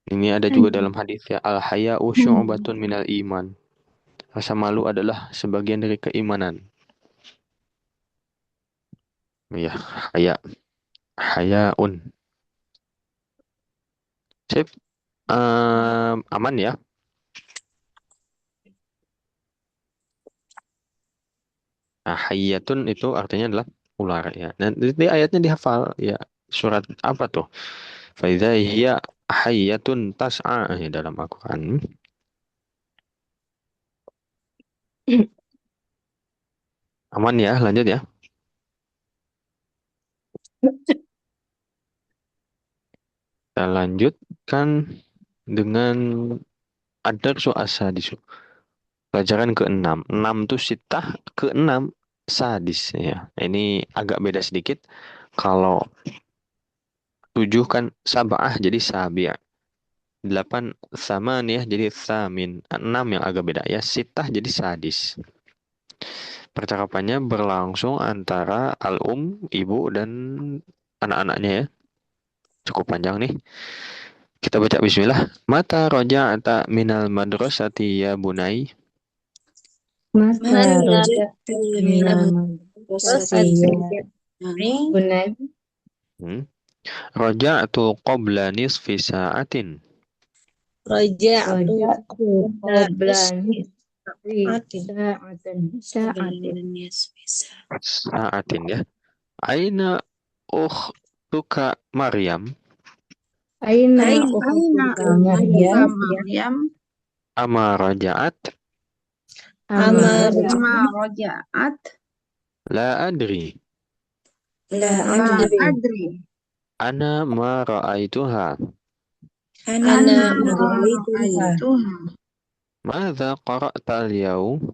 Ini ada juga dalam hadis ya, al haya'u syu'batun minal iman. Rasa malu adalah sebagian dari keimanan. Ya, haya, hayaun. Sip. Aman ya. Nah, hayyatun itu artinya adalah ular ya. Nanti ayatnya dihafal ya. Surat apa tuh? Faidza hiya hayyatun tas'a ya, dalam Al-Qur'an. Aman ya, lanjut ya. Kita lanjutkan dengan ad-darsu as-sadisu. Pelajaran ke-6. 6 tuh sitah, ke-6 sadis ya. Ini agak beda sedikit. Kalau 7 kan sab'ah jadi sabi'. 8 samaniyah jadi samin. 6 yang agak beda ya. Sitah jadi sadis. Percakapannya berlangsung antara ibu dan anak-anaknya ya. Cukup panjang nih. Kita baca bismillah. Mata roja'ata minal madrasati ya bunai. Mata roja minal Madrasati madrasati bunai. Hmm. Roja'tu qabla nisfi sa'atin. Roja Roja qabla nisfi Sa'atin. sa'atin. Sa'atin ya. Aina ukhtuka Maryam. Aina Aina ukhtuka ukhtuka Maryam. Maryam. Ama raja'at. Ama Ama roja'at. La adri. La La adri. adri. Ana ma ra'aituha. Ana Ana ra'aituha. ra'aituha. Madza qara'ta al-yawm?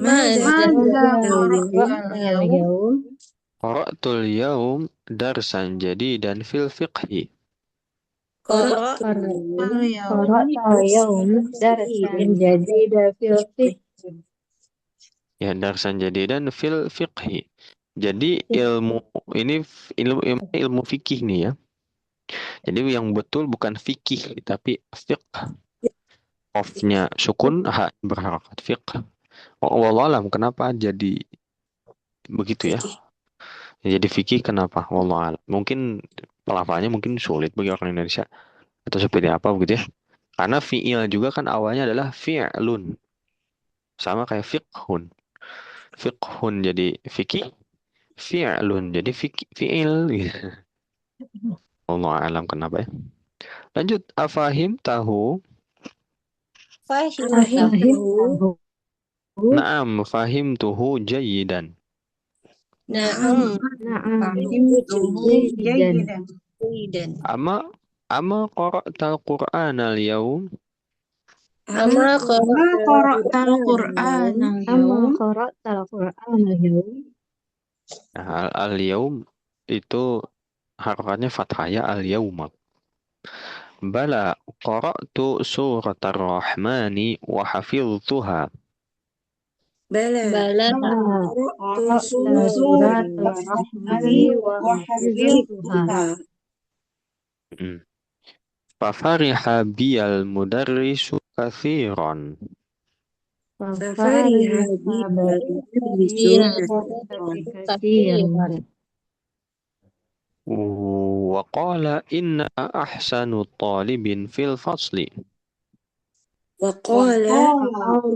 Madza Madza al-yawm? qara'ta al-yawm? Qara'tul yawm darsan jadidan fil fiqhi. Qara'tul Qara'al darsan jadida fil fiqh. Ya, darsan jadidan fil fiqhi. Jadi ilmu fikih nih ya. Jadi yang betul bukan fikih tapi fiqh. Qafnya sukun, ha berharakat fiqh. Oh, wallahu alam kenapa jadi begitu ya? Jadi fikih kenapa? Wallahu alam. Mungkin pelafalannya mungkin sulit bagi orang Indonesia. atau seperti apa begitu ya. Karena fi'il juga kan awalnya adalah fi'lun. Sama kayak fiqhun. Fiqhun jadi fikih, fi'lun jadi fi'il gitu. Allah alam kenapa ya. Lanjut, afahim tahu. Fahim Fahim tahu. tahu. Naam fahim tuhu jayidan. Naam. Na'am. Fahimtuhu jayyidan. Jayyidan. Ama qara'tal Qur'an al-yawm. Ama Ma qara'tal Qur'ana Amma al-yawm. qara'tal Qur'an al-yawm. Nah, al-yawm itu harokatnya fathah ya, al-yawma. Bala qara'tu surat ar-Rahmani wa hafidhtuha. Bala. Bala. Qara'tu Qara'ta surat surat al-Rahmani wa wa hafiztuha. hafidhtuha. Fafariha biyal mudarrisu kathiran. Fafariha biyal mudarrisu Kathiran. Wa qala inna ahsanu talibin fil fasli. wa qala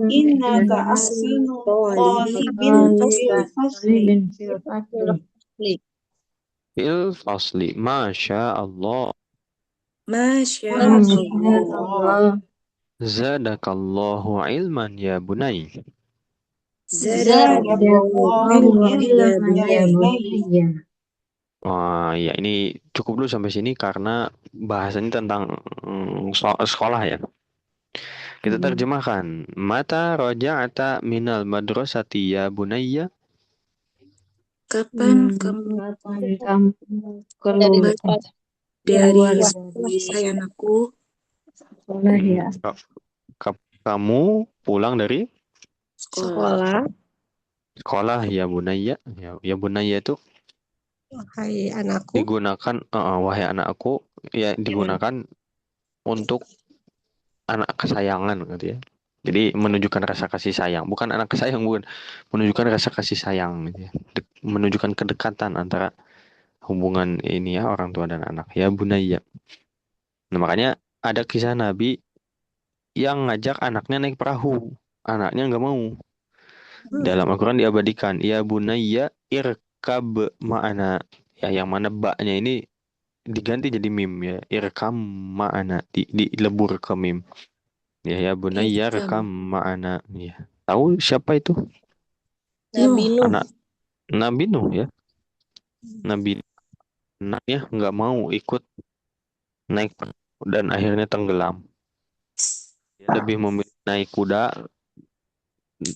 Innaka ahsanu talibin fil fasli. Fil fasli. Masya Allah. Masya Masya Allah. Allah. Zadakallahu ilman ya bunay. Zadakallahu ilman ya bunayya. Wah, ya ini cukup dulu sampai sini karena bahasanya tentang sekolah ya. Kita terjemahkan. Mata raja'ata minal madrasati ya bunayya. Kapan kamu keluar dari sekolah saya anakku? sekolah ya. Kamu pulang dari Sekolah. sekolah ya bunayya. Ya bunayya itu Hai anakku. digunakan wahai anakku ya digunakan untuk anak kesayangan gitu ya. Jadi menunjukkan rasa kasih sayang, bukan anak kesayang, bukan, menunjukkan rasa kasih sayang gitu ya. Menunjukkan kedekatan antara hubungan ini ya orang tua dan anak ya bunayya. Nah, makanya ada kisah Nabi yang ngajak anaknya naik perahu, anaknya nggak mau. Dalam Al-Quran diabadikan ya bunayya irkab ma'ana, ya yang mana baknya ini diganti jadi mim ya, irkam ma'ana, dilebur ke mim ya bunayya rekam ma'ana ya. Tahu siapa itu? Nabi Nuh. Anak Nabi Nuh ya. Nabi anaknya nggak mau ikut naik perahu dan akhirnya tenggelam. Dia lebih memilih naik kuda,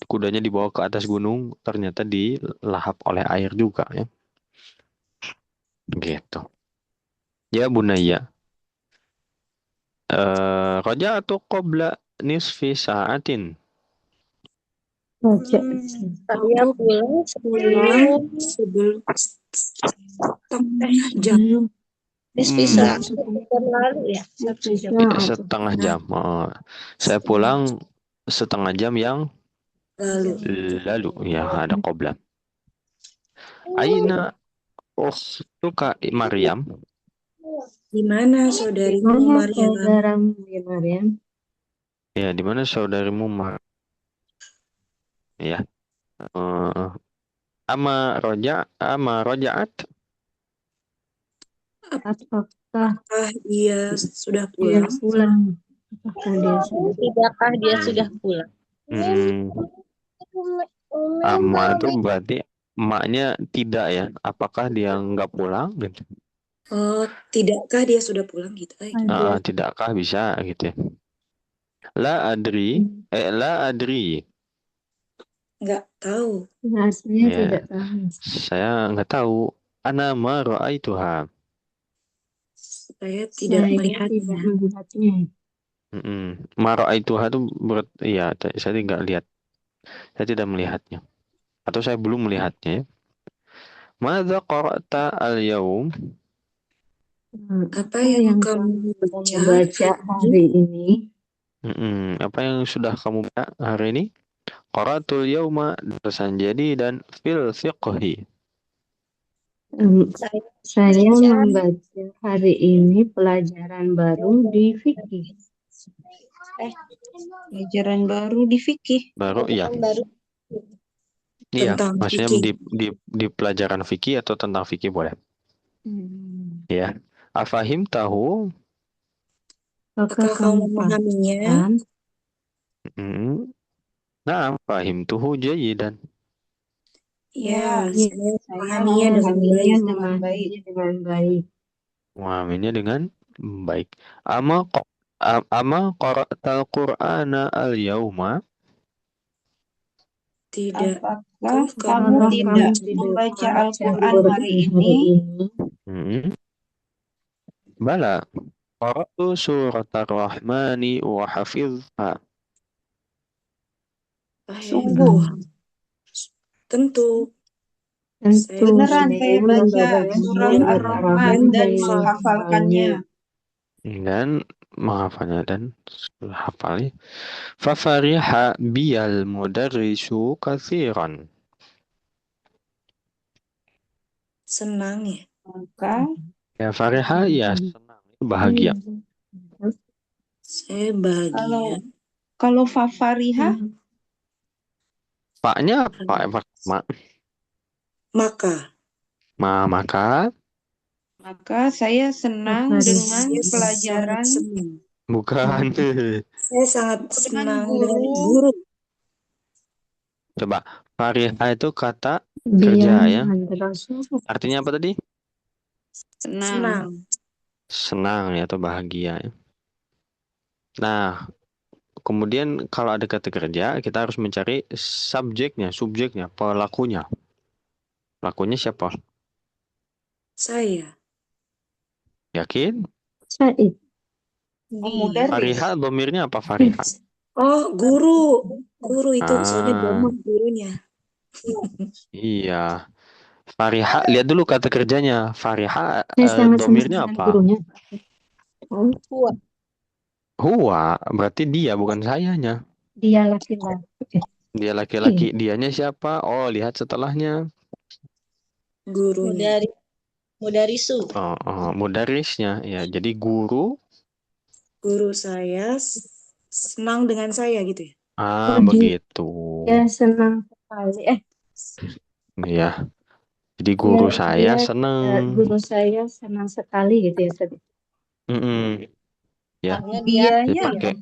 kudanya dibawa ke atas gunung, ternyata dilahap oleh air juga ya. Gitu. Ya bunayya. Raja atau qabla nisfi sa'atin. Saya pulang sebelum setengah jam. bisa lalu ya. Setengah jam. Saya pulang setengah jam yang lalu ya, ada qabla. Aina ukhtuka Maryam. Di mana saudarimu Maryam? Ya, di mana saudarimu Maryam? Ya. Ama rojaat. Apakah dia sudah pulang? Tidakkah dia sudah pulang? Ama itu berarti emaknya tidak ya. Apakah dia nggak pulang gitu? Oh, tidakkah dia sudah pulang gitu? Tidakkah bisa gitu ya. La adri. Nggak tahu. Ya, saya nggak tahu. Ana ma ra'aituha. Saya tidak melihatnya. Ma ra'aituha itu ya, saya nggak lihat. Saya tidak melihatnya. Atau saya belum melihatnya ya. Madza qara'ta al-yawm? Apa yang kamu baca hari ini? Apa yang sudah kamu baca hari ini? Qara'tul yawma darsan jadidan fil fiqhi. Saya Saya baca membaca hari ini pelajaran baru di fikih. Pelajaran baru di fikih. Baru iya. pelajaran baru. Iya, Tentang maksudnya fikih. di pelajaran fikih atau tentang fikih boleh. Ya. Afahim tahu? Apakah Apakah kamu kamu memahaminya? paham? Hmm. Nah, fahim tuhu jayidan. Ya, Ya, saya saya memahaminya dengan Memahaminya baik. dengan baik. Memahaminya dengan baik. Ama qara'tal Qur'ana al-yauma? Tidak. apakah Kamu kamu Apakah tidak kamu tidak membaca membaca Al-Quran Al-Quran hari hari ini? ini? Hmm. Bala. Qara'tu surat ar-Rahmani wa hafizha. Sungguh, Tentu. Saya Tentu beneran saya baca membaca surah surat Ar-Rahman Ar-Rahman dan dan menghafalkannya. Dan menghafalnya dan hafalnya. Fafariha biyal mudarrisu kathiran. senang ya. Maka Ya fariha ya senang, bahagia. Saya kalau bahagia. Fafariha, Paknya apa? Maka Maka maka saya senang dengan saya sangat pelajaran senang. bukan. Saya sangat dengan senang dengan guru. guru. Coba fariha itu kata Dia kerja ya. madrasah. Artinya apa tadi? Senang. Senang ya atau bahagia ya. Nah, kemudian kalau ada kata kerja, kita harus mencari subjeknya, pelakunya. Pelakunya siapa? Saya. Yakin? Said. Oh, mudaris. Fariha, domirnya apa Fariha? Oh, guru. Guru itu soalnya Ah, domah gurunya. iya. Fariha, lihat dulu kata kerjanya. Fariha, Saya sangat senang domirnya dengan apa? gurunya. Oh, Huwa, berarti dia bukan sayanya. dia laki-laki. Dia laki-laki, dianya siapa? Oh, lihat setelahnya. Gurunya. Mudarisu. Mudarisnya ya. Jadi guru. Guru saya senang dengan saya gitu ya. Ah, Oh, begitu. dia senang sekali. Ya. Jadi guru saya dia seneng. guru saya senang sekali gitu ya. Ustaz. Mm-mm. Ya. Karena dia Bianya, Dipakai.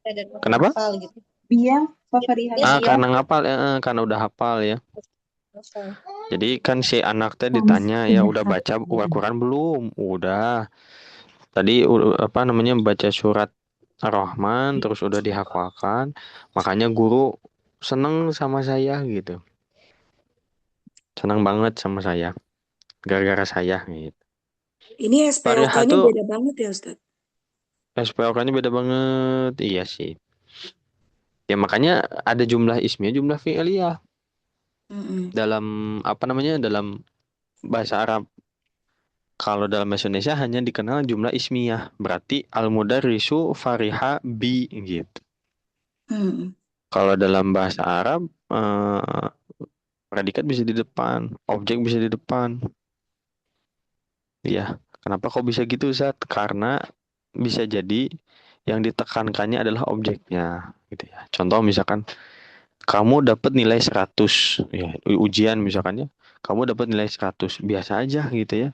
dan Kenapa? hafal gitu. Bia, Fafariha Dia Bia. Karena ngapal ya, karena udah hafal ya. hafal. Jadi kan si anak teh ditanya ya udah baca Iya. Al-Quran belum? Udah. Tadi apa namanya baca surat Ar-Rahman terus udah dihafalkan. Makanya guru seneng sama saya gitu. Seneng banget sama saya. Gara-gara saya gitu. Ini Fariha SPOK-nya tuh beda banget ya Ustaz. SPOK-nya beda banget. Iya sih. Ya makanya ada jumlah ismiyah, jumlah fi'liyah Mm-mm. dalam apa namanya dalam bahasa Arab. Kalau dalam bahasa Indonesia hanya dikenal jumlah ismiyah. Berarti al-mudarrisu fariha bi gitu. Mm-mm. Kalau dalam bahasa Arab predikat bisa di depan, objek bisa di depan. Ya, kenapa kok bisa gitu, Zat? Karena bisa jadi yang ditekankannya adalah objeknya gitu ya. Contoh misalkan kamu dapat nilai 100 ya, ujian misalkan ya. Kamu dapat nilai 100 biasa aja gitu ya.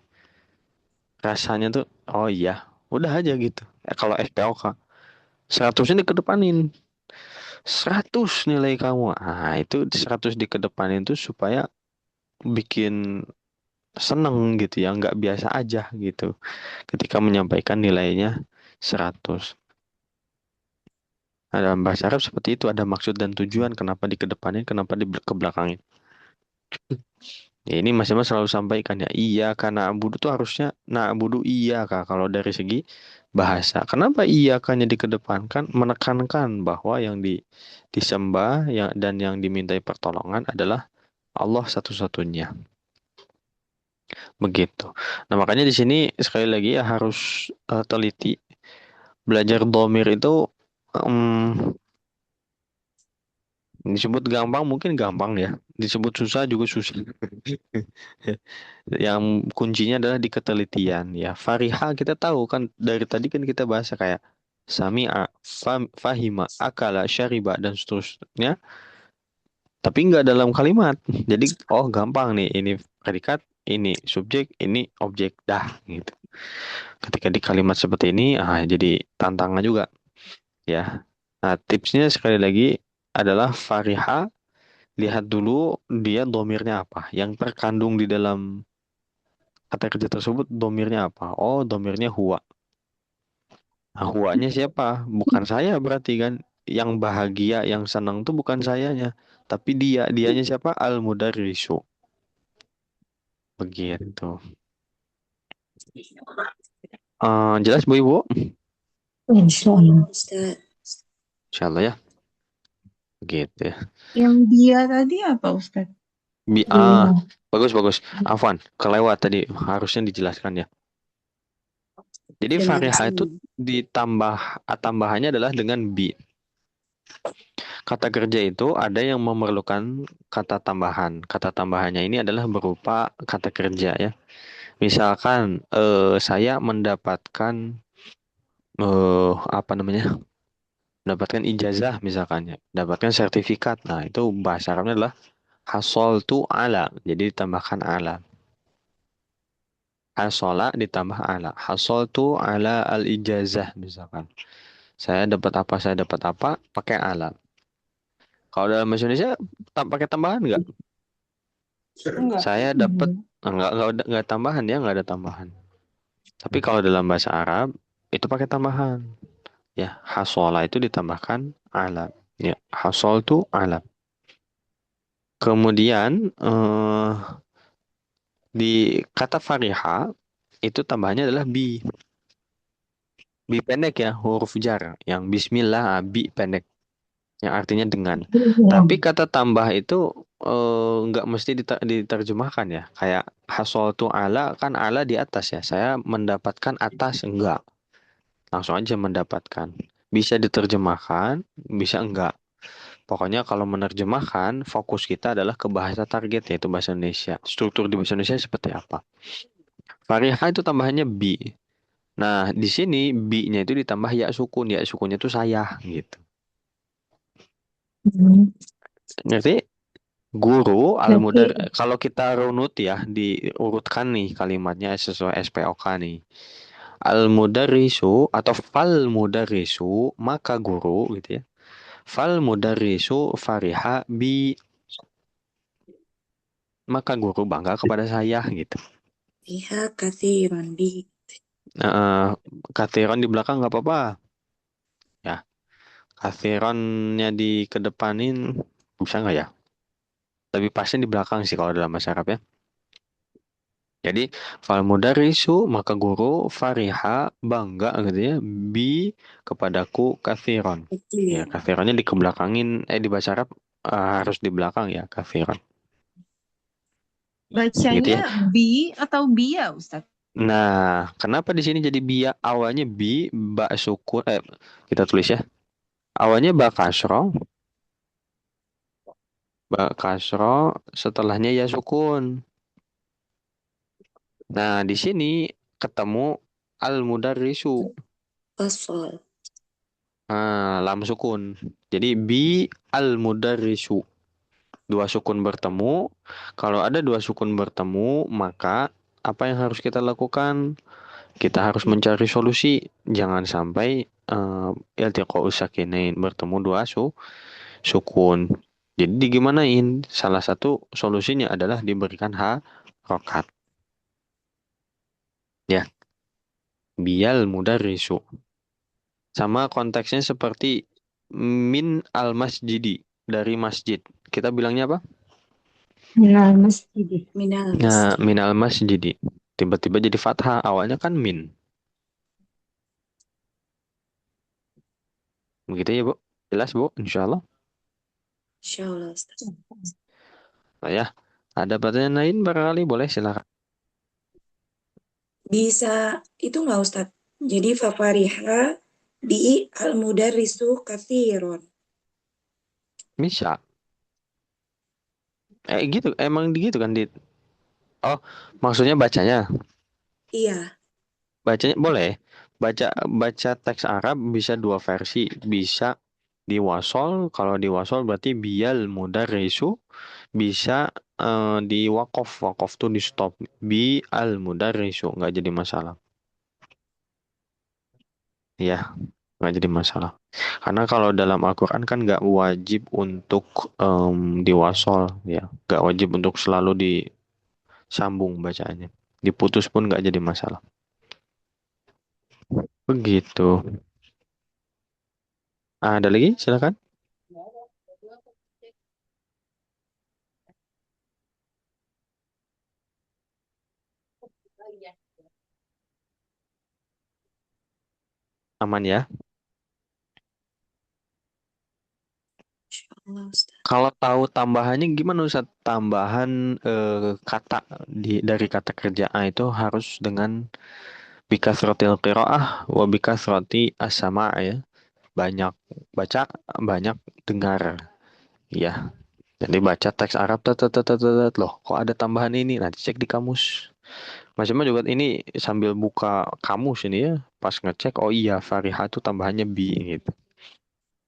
Rasanya tuh oh iya, udah aja gitu. Kalau SPOK 100-nya dikedepanin. 100 nilai kamu. Ah, itu 100 dikedepanin tuh supaya bikin seneng gitu ya, nggak biasa aja gitu. Ketika menyampaikan nilainya 100. Nah, dalam bahasa Arab seperti itu ada maksud dan tujuan kenapa dikedepanin, kenapa di kebelakangin. Ya ini Mas Mas selalu sampaikan ya, iya karena abudu tuh harusnya nah abudu iya kak kalau dari segi bahasa. Kenapa iya kannya dikedepankan menekankan bahwa yang disembah yang dan yang dimintai pertolongan adalah Allah satu-satunya. Begitu. Nah, makanya di sini sekali lagi ya harus teliti. Belajar domir itu em, Disebut gampang mungkin gampang ya. Disebut susah juga susah. Yang kuncinya adalah di ketelitian ya. Fariha kita tahu kan dari tadi kan kita bahas kayak sami'a, fahima, akala, syariba dan seterusnya. Tapi nggak dalam kalimat. Jadi oh gampang nih ini predikat, ini subjek, ini objek dah gitu. Ketika di kalimat seperti ini jadi tantangan juga ya. Nah, tipsnya sekali lagi adalah fariha. Lihat dulu dia domirnya apa. Yang terkandung di dalam kata kerja tersebut domirnya apa. Oh, domirnya huwa. Nah, huwanya siapa? Bukan saya berarti kan. Yang bahagia, yang senang tuh bukan sayanya. Tapi dia. Dianya siapa? Al-mudarrisu. Begitu. Jelas Bu Ibu? Insya Allah. Ustaz. Insya Allah ya. Gitu ya. Yang dia tadi apa, Ustaz? Bagus. Afwan, kelewat tadi. Harusnya dijelaskan ya. Jadi Terima fariha kasih. itu tambahannya adalah dengan bi. Kata kerja itu ada yang memerlukan kata tambahan. Kata tambahannya ini adalah berupa kata kerja ya. Misalkan saya mendapatkan apa namanya? Mendapatkan ijazah misalkan ya, mendapatkan sertifikat. Nah, itu bahasa Arabnya adalah hasoltu ala. Jadi ditambahkan ala. Hasola ditambah ala. Hasoltu ala al ijazah misalkan. Saya dapat apa, pakai ala. Kalau dalam bahasa Indonesia pakai tambahan nggak? Enggak. Saya dapat nggak tambahan ya, nggak ada tambahan. Tapi kalau dalam bahasa Arab itu pakai tambahan. Ya, hasola itu ditambahkan ala. Ya, hasol itu ala. Kemudian di kata fariha itu tambahannya adalah bi. Bi pendek ya, huruf jar. Yang bismillah, bi pendek. Yang artinya dengan. Tapi kata tambah itu nggak mesti diterjemahkan ya. Kayak hasol tu ala kan ala di atas ya. Saya mendapatkan atas enggak. Langsung aja mendapatkan. Bisa diterjemahkan, bisa enggak. Pokoknya kalau menerjemahkan, fokus kita adalah ke bahasa target yaitu bahasa Indonesia. Struktur di bahasa Indonesia seperti apa? Fariha itu tambahannya bi. Nah, di sini bi-nya itu ditambah ya sukun. Ya sukunnya itu saya gitu. Ngerti? Guru kalau kita runut ya diurutkan nih kalimatnya sesuai SPOK nih. Al-mudarrisu atau fal mudarrisu maka guru gitu ya. Fal mudarrisu fariha bi maka guru bangga kepada saya gitu. Biha kathiran bi. Kathiron di belakang nggak apa-apa. Ya, kathironnya dikedepanin bisa nggak ya? Lebih pasnya di belakang sih kalau dalam bahasa Arab ya. Jadi fal mudarisu maka guru fariha bangga gitu ya bi kepadaku kathiron. Ya, kathironnya dikebelakangin di bahasa Arab harus di belakang ya kathiron. Bacanya Gitu ya. bi atau bia, Ustaz? Nah, kenapa di sini jadi biya? Awalnya bi, ba sukun, kita tulis ya. Awalnya ba kasro, setelahnya ya sukun. Nah, di sini ketemu al mudarrisu. Wasol. Lam sukun. Jadi bi al mudarrisu. Dua sukun bertemu. Kalau ada dua sukun bertemu, maka apa yang harus kita lakukan? Kita harus mencari solusi. Jangan sampai iltiqa'u sakinain bertemu dua sukun. Jadi digimanain? Salah satu solusinya adalah diberikan harokat. Ya, bial mudarrisu. Sama konteksnya seperti min al masjidi, dari masjid. Kita bilangnya apa? Minal masjid. Minal Nah, masjid. min al masjidi. Tiba-tiba jadi fathah. Awalnya kan min. Begitu ya, Bu? Jelas, Bu? Insya Allah. Insyaallah Ustaz. Nah, ya. Ada pertanyaan lain barangkali? Boleh, silakan. Bisa itu nggak Ustaz? Jadi fafariha bi al mudarrisu kathiron. Bisa. Gitu, emang gitu kan, Dit? Oh, maksudnya bacanya. Iya. Bacanya boleh. Baca baca teks Arab bisa dua versi, bisa di wasol. Kalau di wasol berarti bial mudarrisu, bisa di wakof. Wakof tuh di stop. Bi al mudarrisu, nggak jadi masalah. Ya, nggak jadi masalah. Karena kalau dalam Al-Quran kan nggak wajib untuk diwasol, ya, nggak wajib untuk selalu disambung bacaannya. Diputus pun nggak jadi masalah. Begitu. Ada lagi? Silakan. Aman ya. Masya Allah, Ustaz. Kalau tahu tambahannya gimana Ustaz? Tambahan kata dari kata kerja A itu harus dengan bikasrotil qiraah wa bikasroti as-sama' ya. Banyak baca, banyak dengar. Ya. Jadi baca teks Arab loh, kok ada tambahan ini? Nanti cek di kamus. Maksudnya juga ini sambil buka kamus ini ya, pas ngecek oh iya Fariha tuh tambahannya bi gitu.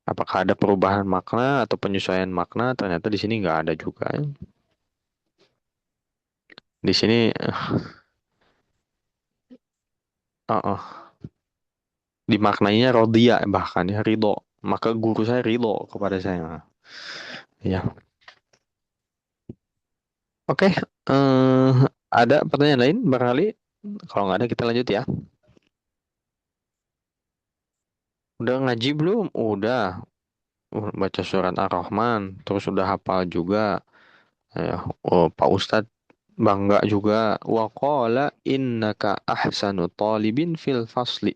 Apakah ada perubahan makna atau penyesuaian makna? Ternyata di sini nggak ada juga ya. Di sini dimaknainya rodia bahkan ya ridho. Maka guru saya ridho kepada saya. Ya, oke. Ada pertanyaan lain barangkali? Kalau nggak ada kita lanjut ya. Udah ngaji belum? Udah. Baca surat Ar-Rahman, terus udah hafal juga. Ya, oh, Pak Ustadz bangga juga. Wa qala innaka ahsanu talibin fil fasli.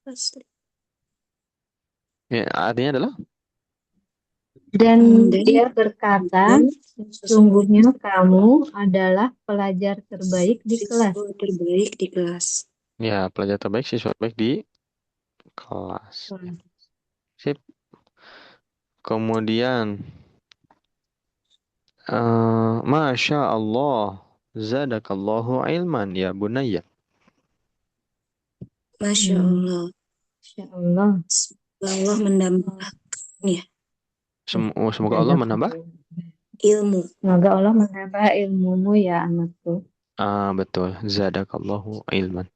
Fasli. Ya, artinya adalah Dan Dan dia berkata, sesungguhnya kamu adalah pelajar terbaik di kelas. siswa terbaik di kelas. ya pelajar terbaik, siswa terbaik di kelas. Sip. Kemudian, Masya Allah, zadakallahu ilman ya bunayya. Masya Allah. Masya Allah. Semoga Allah menambahkan ya Semoga Allah menambah. ilmu. Semoga Allah menambah ilmumu ya anakku. Betul, zadakallahu ilman.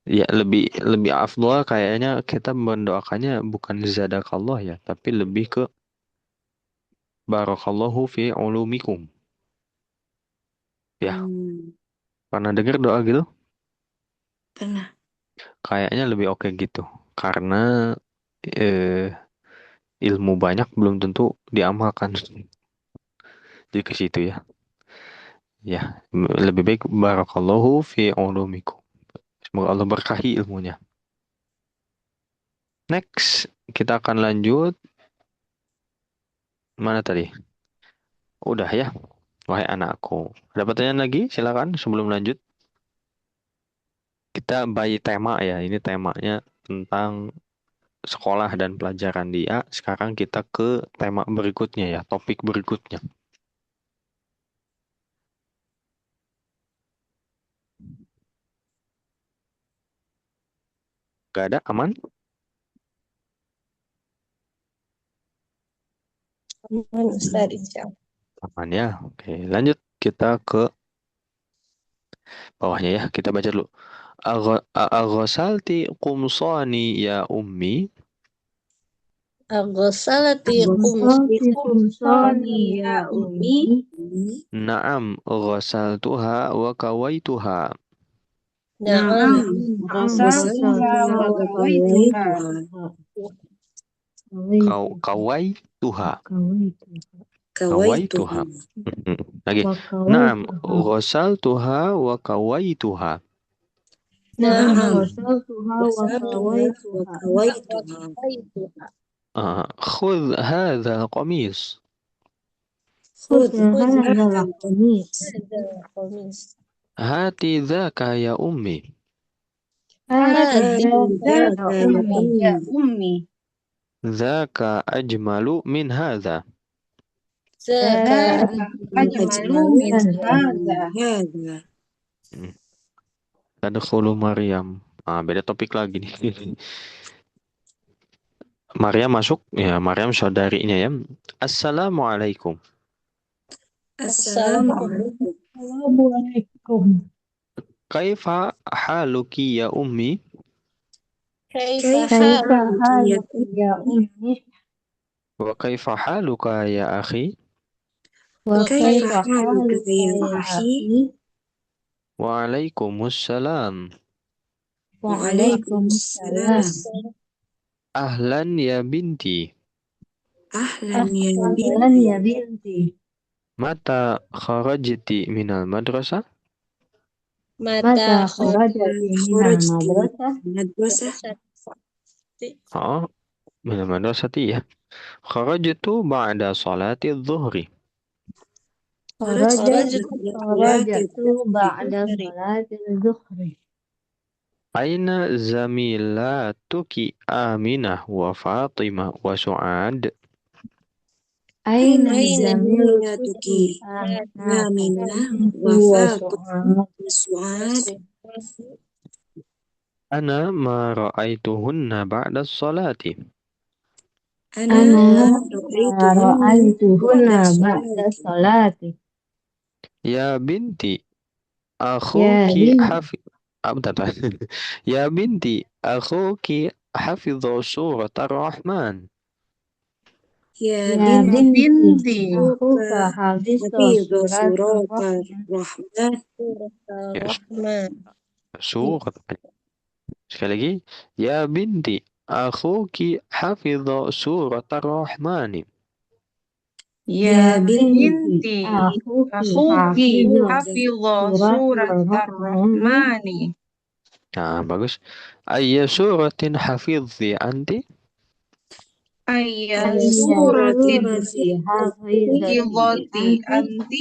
Ya, lebih lebih afdol kayaknya kita mendoakannya bukan zadakallah ya, tapi lebih ke barakallahu fi ulumikum. Ya, pernah dengar doa gitu? Pernah. Kayaknya lebih oke gitu. Karena eh, ilmu banyak belum tentu diamalkan. Jadi ke situ ya. Ya, lebih baik barakallahu fi ulumikum. Semoga Allah berkahi ilmunya. Next, kita akan lanjut. Mana tadi? Udah ya. Wahai anakku. Ada pertanyaan lagi? Silakan sebelum lanjut. Kita by tema ya. Ini temanya tentang sekolah dan pelajaran dia. Sekarang kita ke tema berikutnya ya. Topik berikutnya. Gak ada? Aman? Aman Ustaz, insya Allah. Aman ya. Oke, lanjut. Kita ke bawahnya ya. Kita baca dulu. Aghasalti qumsani ya ummi. Aghosalati Qumsani ya ummi. Naam ghasaltuha wa kawaituha. Na'am. Ghasaltuha wa kawaituha. Kawaituha. Kawaituha. Lagi. Naam ghasaltuha wa kawaituha. Na'am. Ghasaltuha wa kawaituha. Khudh hadha qamis. Khudh hadha qamis. Qamis. Hati dhaka ya ummi. هذا ذاك يا يا أمي يا أمي أمي ذاك أجمل من هذا. ذاك ذاك أجمل أجمل أجمل من هذا. هذا. Hmm. Tadkhulu Maryam. Beda topik lagi nih. Maryam masuk. Ya, Maryam saudarinya ya. Assalamualaikum. Assalamualaikum. Assalamualaikum. Kaifa haluki ya ummi? kaifa Kaifa كيف haluki ya حالك يا أمي Wa kaifa haluka ya akhi? wa وكيف Kaifa kaifa haluka حالك ya يا akhi? أخي Waalaikumsalam. وعليكم السلام Waalaikumsalam. Ahlan ya binti. Ahlan ya أهلا binti. يا بنتي Mata kharajti minal madrasah? mata متى خرجت من Kharajti المدرسة madrasah. Oh, minal madrasati ya. Kharajtu ba'da salati dhuhri. Kharajtu خرجت ba'da salati بعد dhuhri. صلاة الظهر Aina zamilatuki Aminah wa Fatimah wa Su'ad? أين Aina زميلتك zamilatuki آمنة Aminah وبنت wa Fatimah وسعاد wa Su'ad? Ana ma ra'aituhunna ba'da salati. Ana أنا ma ما ra'aituhunna رأيتهن ba'da بعد salati. الصلاة Ya binti, يا akhuki بنت hafi... bentar, bentar. Ya binti, akhuki hafidhu surat ar-Rahman. Ya يا binti بنتي بنتي أخوك Suka حفظ Hafidhu سورة surat الرحمن ar-Rahman. surat Ya, Ar-Rahman surat. Sekali lagi. Ya binti, akhuki hafidhu surat ar-Rahman. يا Ya binti بنتي أخوك أخوك حفظ حفظ سورة سورة الرحمن الرحمن. Bagus. Ayya suratin hafidhi anti? أي أي سورة سورة suratin حفظت حفظت أنت أنت؟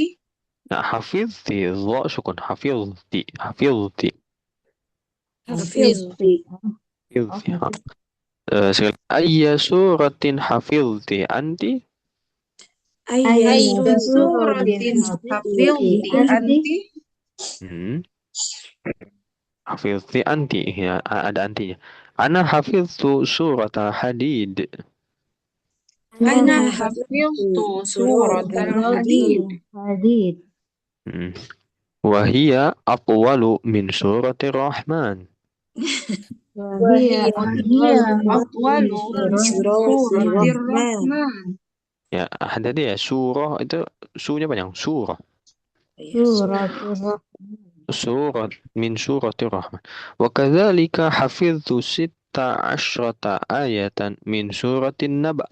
Hafidhi, dha sukun. Hafidhi, hafidhi, حفظت hafidhi. hafidhi. حفظت Sekali. Ayya suratin hafidhi anti? Ayya أي أي سورة سورة suratin حفظت حفظت أنت أنت؟ Hmm. Hafidhi anti. Ya, ada antinya. Ana hafidhu surat al-hadid. أنا أنا Ana حفظت حفظت hafidhu surat سورة سورة al-hadid. الحديد الحديد Hmm. Wahia atwalu min surati Rahman. وهي wahia وهي أطول أطول من Min من سورة surati سورة الرحمن Rahman. الرحمن. Ya, ada dia surah itu sunya panjang. Surah. Ya, سورة الرحمن Surat min surati Rahman. Wa kadzalika hafidhu sitta asyrata ayatan min suratin Naba.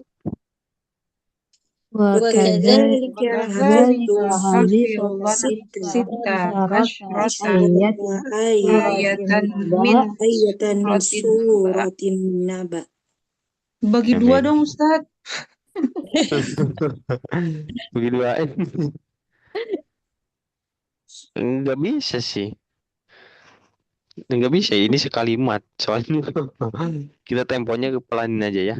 وكذلك وكذلك وكذلك حفظت حفظت حفظت ستة ست عشرة عشرة آية آية سورة آية من النبأ آية من سورة النبأ. سورة النبأ. Bagi dua Amin. dong Ustaz. Begitu aja. Enggak bisa sih. Enggak bisa. Ini sekalimat. Soalnya kita temponya pelanin aja ya.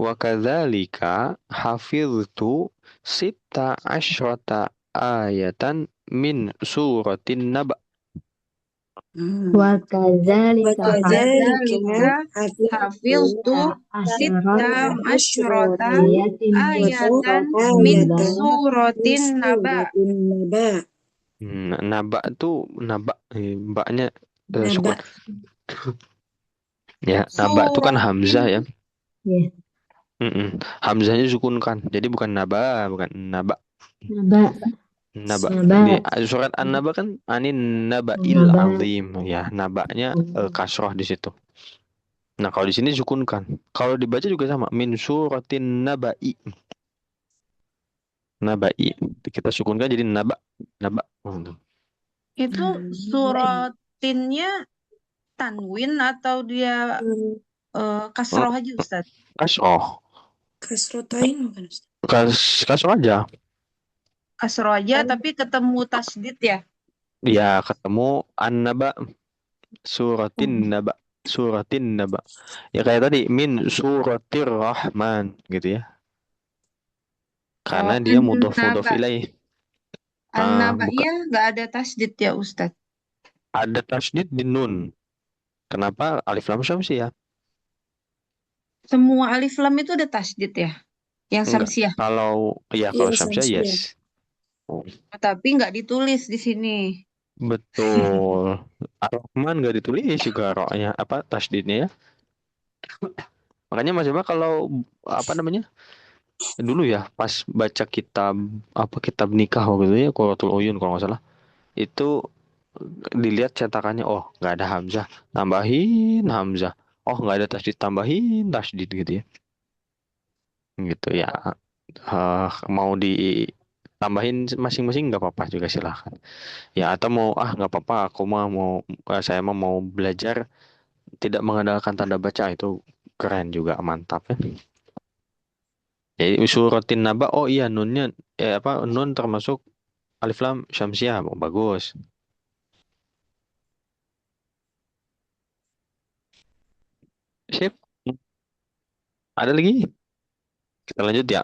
Wa kadzalika hafiztu sitta asyrata ayatan min suratin Naba. وكذلك وكذلك وكذلك حفظت حفظت ست عشرة عشرة عشرة آية من آية سورة من آية النبأ سورة من النبأ. سورة النبأ. Naba tuh naba, mbaknya sukun. نبأ Ya, naba itu kan سورة hamzah ya. ya Hamzahnya sukunkan. Jadi bukan naba, bukan naba. نبأ Naba. Di نبأ surat An-Naba kan anin naba'il نبأ azim. Ya, naba'nya kasroh di situ. Nah, kalau di sini sukunkan. Kalau dibaca juga sama. Min suratin naba'i. Naba'i. Kita sukunkan jadi naba. Naba. Itu suratinnya tanwin atau dia kasroh aja Ustaz? Kasroh. kasrotain bukan Ustaz? Kasroh aja. Kasroh aja tapi ketemu tasdid ya? Ya, ketemu an-naba. Suratin naba. suratin naba. Ya kayak tadi min suratir rahman gitu ya. Karena Oh, dia mudhof an-naba. ilaih. An-naba'nya Bukan nggak ada tasdid ya Ustadz. ada tasydid di nun. Kenapa alif lam syamsiyah? Semua alif lam itu ada tasdid ya, yang Enggak. samsiah. Kalau Iya, syamsiyah samsiah. yes. Oh, Tapi nggak ditulis di sini. betul. Ar-Rahman nggak ditulis juga roknya apa tasydidnya ya. Makanya Mas Bima kalau apa namanya? Dulu ya pas baca kitab nikah waktu itu ya Qurratul Uyun kalau nggak salah. Itu dilihat cetakannya, oh nggak ada hamzah, tambahin hamzah. Oh nggak ada tasdid, tambahin tasdid gitu ya. Gitu ya. Mau ditambahin masing-masing nggak apa-apa juga silahkan. Ya atau mau nggak apa-apa, saya mau belajar tidak mengandalkan tanda baca itu keren juga mantap ya. Jadi suratin naba, oh iya nunnya nun termasuk alif lam syamsiah, oh, bagus. Sip. Ada lagi? Kita lanjut ya.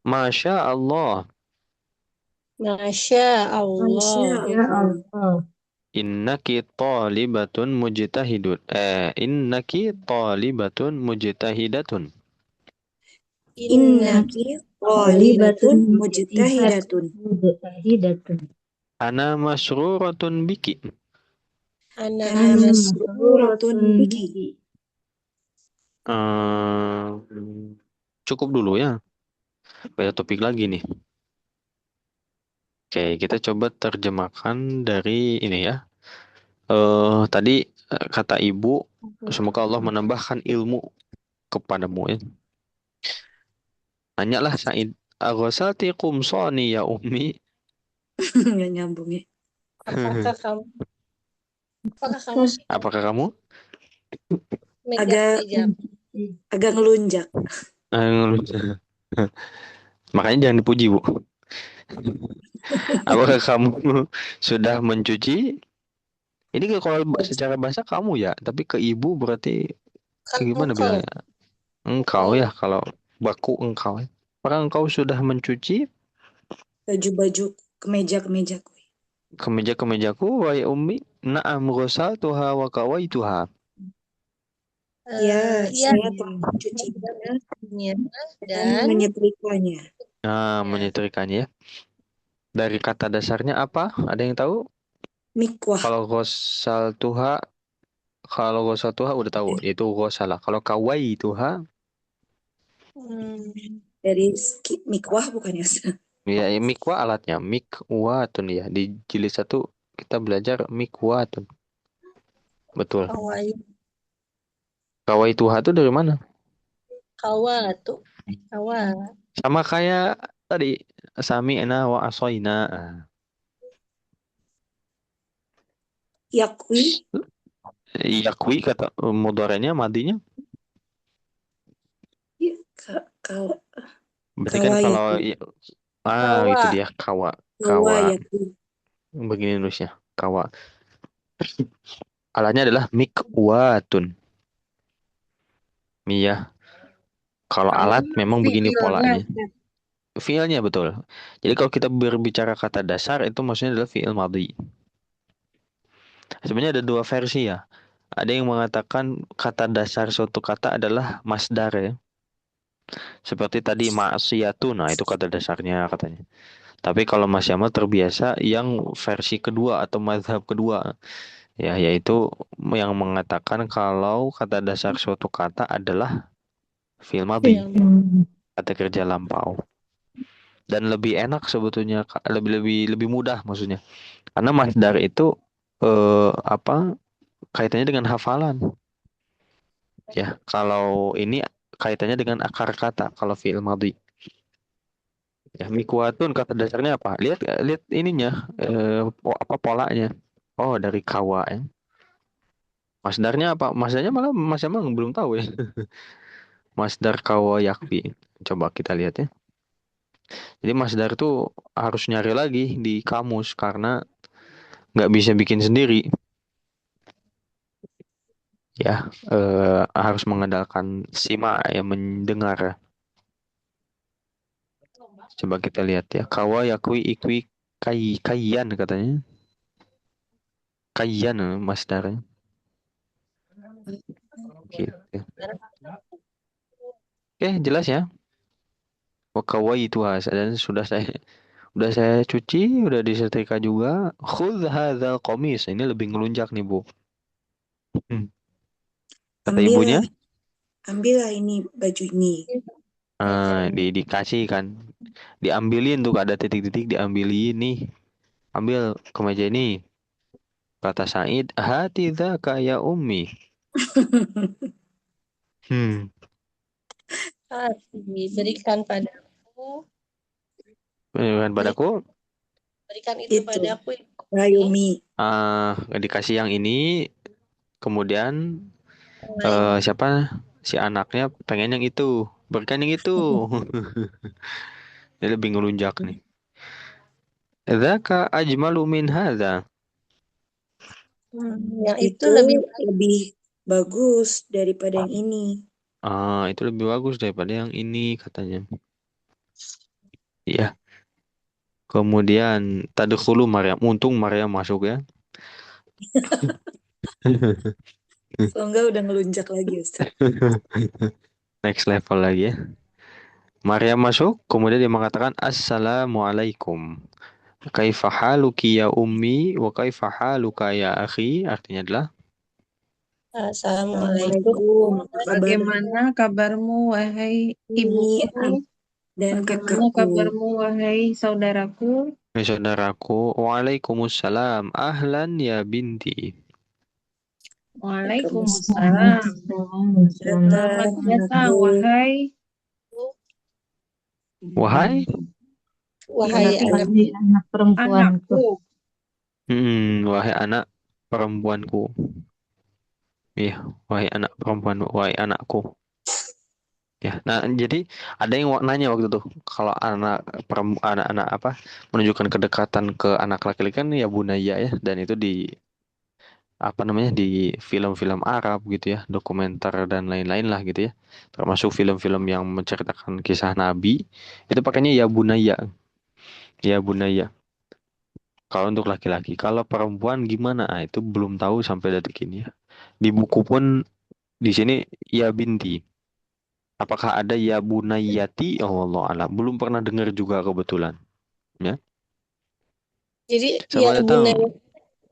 Masya Allah. Masya Masya Allah. Ya Allah. Allah. Innaki talibatun mujtahidun. Innaki talibatun mujtahidatun. Innaki Talibatun qalibatun mujtahidatun. mujtahidatun. Ana masruratun biki. Ana Ana masruratun Masruratun biki. biki. Cukup dulu ya. Beda topik lagi nih. Oke, kita coba terjemahkan dari ini ya. Tadi kata ibu, semoga Allah menambahkan ilmu kepadamu ya. Nanyalah Said, "Aghasati qumsani ya ummi?" Nggak nyambung ya. Apakah kamu sudah Apakah kamu? Agak meja? agak ngelunjak. Makanya jangan dipuji, Bu. Apakah kamu sudah mencuci? Ini kalau secara bahasa kamu ya, tapi ke ibu berarti Kan gimana engkau. bilangnya? Engkau ya, kalau baku engkau ya. Apakah engkau sudah mencuci Baju-baju kemeja-kemejaku. kemeja-kemejaku, wahai ummi? Na'am ghasaltuha wa kawaituha. Ya, Iya, saya telah mencucinya dan dan menyetrikanya. Menyetrikanya ya. Dari kata dasarnya apa? Ada yang tahu? Mikwah. Kalau ghasal tuha udah tahu, itu ghasala. Kalau kawaituha, Dari mikwah bukan ya? ya mikwa alatnya, mikwatun ya. Di jilid 1 kita belajar mikwatun. Betul. Kawaituha itu dari mana? Kawatu. Kawa. Sama kayak tadi, sami'na wa asoina. Yakwi. Yakwi kata mudorenya, madinya. Ya, kalau Berarti kan kawa kalau yakwi. itu dia kawa. Kawa yakwi. Begini nulisnya. Kawa. Alatnya adalah mikwatun. Iya. Kalau alat memang begini Fiilnya, polanya. Ustadz. Fiilnya betul. Jadi kalau kita berbicara kata dasar itu maksudnya adalah fiil madhi. Sebenarnya ada dua versi ya. Ada yang mengatakan kata dasar suatu kata adalah masdar ya. Seperti tadi ma'asiyatun, nah itu kata dasarnya katanya. Tapi kalau Mas Yamal terbiasa yang versi kedua atau mazhab kedua, ya yaitu yang mengatakan kalau kata dasar suatu kata adalah fiil madhi, kata kerja lampau. Dan lebih enak sebetulnya, lebih mudah maksudnya. Karena masdar itu kaitannya dengan hafalan. Ya, kalau ini kaitannya dengan akar kata kalau fiil madhi. Ya, mikwatun kata dasarnya apa? Lihat lihat ininya, apa polanya. Oh, dari kawa ya. Masdarnya apa? Masdarnya malah Mas emang belum tahu ya. Masdar kawa yakfi. Coba kita lihat ya. Jadi masdar tuh harus nyari lagi di kamus karena nggak bisa bikin sendiri. Ya, harus mengandalkan sima ya, mendengar. Coba kita lihat ya. Kawa yakui ikwi kayan katanya. Kayan masdarnya. Gitu. Oke, jelas ya. Wakawai itu dan sudah saya cuci, udah disetrika juga. Khudh hadzal qamis. Ini lebih ngelunjak nih, Bu. Hmm. Kata ibunya, Ambillah ini baju ini. dikasih kan. Diambilin tuh ada titik-titik diambilin nih. Ambil kemeja ini. Kata Said, hati dzaka ya ummi. Hmm. Berikan padaku, Berikan padaku. berikan itu Itu. padaku. Rayumi. Dikasih yang ini. Kemudian Lain. siapa si anaknya pengen yang itu. Berikan yang itu. Dia lebih ngelunjak nih. Dzaka ajmalu min hadza. Yang itu Itu lebih lebih bagus daripada yang ini. Itu lebih bagus daripada yang ini katanya. Iya. Kemudian tadkhulu Maryam. Untung Maryam masuk ya. Kalau enggak udah ngelunjak lagi, Ustaz. Next level lagi ya. Maryam masuk, kemudian dia mengatakan Assalamualaikum. Kaifa haluki ya ummi wa kaifa haluka ya akhi? Artinya adalah Assalamualaikum. Assalamualaikum. Apa kabar Bagaimana kabarmu, wahai ini ibuku? dan Bagaimana kakakku? kabarmu, wahai saudaraku? saudaraku. Waalaikumsalam. Ahlan ya binti. Waalaikumsalam. Selamat Datang datang, anakku. wahai Wahai Wahai anak anak perempuanku. anakku. wahai anak perempuanku. Iya, wahai anak perempuan, wahai anakku. Ya, nah jadi ada yang nanya waktu itu kalau anak-anak apa menunjukkan kedekatan ke anak laki-laki kan ya bunaya ya, dan itu di apa namanya di film-film Arab gitu ya, dokumenter dan lain-lain lah gitu ya, termasuk film-film yang menceritakan kisah Nabi itu pakainya ya bunaya kalau untuk laki-laki. Kalau perempuan gimana? Itu belum tahu sampai detik ini ya. Di buku pun di sini ya binti. Apakah ada ya bunayati? Oh Allah alam. Belum pernah dengar juga kebetulan. Ya. Jadi ya Selamat bunda datang.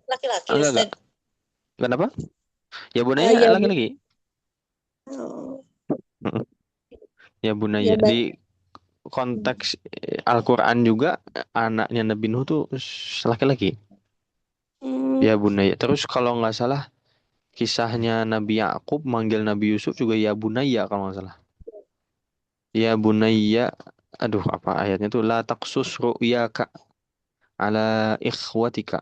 laki-laki Enggak. Ustaz. Kenapa? Ya bunaya Ya laki-laki. oh, Mm-mm. Ya ya bunaya. Di konteks Al-Quran juga anaknya Nabi Nuh tuh laki-laki. Ya bunaya. Terus kalau nggak salah kisahnya Nabi Yakub manggil Nabi Yusuf juga ya bunaya kalau nggak salah. Ya bunaya. Aduh apa ayatnya tuh la taqsus ru'yaka ala ikhwatika.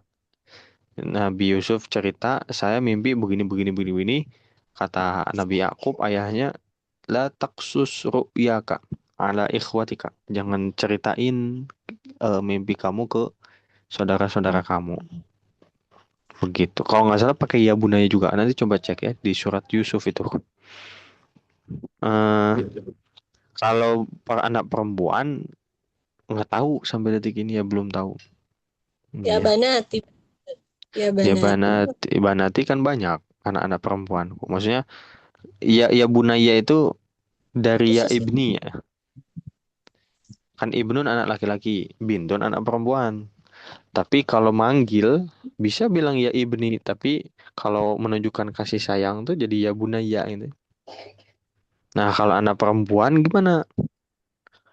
Nabi Yusuf cerita, saya mimpi begini begini begini begini. Kata Nabi Yakub ayahnya, la taksus ru'yaka ala ikhwatika. Jangan ceritain mimpi kamu ke saudara-saudara kamu. Begitu. Kalau nggak salah pakai ya bunaya juga. Nanti coba cek ya di surat Yusuf itu. Eh, Kalau para anak perempuan nggak tahu sampai detik ini ya belum tahu. ya Iya. banati. Ya Ya banati. banati kan banyak anak-anak perempuan. Maksudnya ya bunaya itu dari ya Khusus ibni ya. Kan ibnun anak laki-laki, bintun anak perempuan. Tapi kalau manggil bisa bilang ya ibni, tapi kalau menunjukkan kasih sayang tuh jadi ya bunaya gitu. Nah, kalau anak perempuan gimana?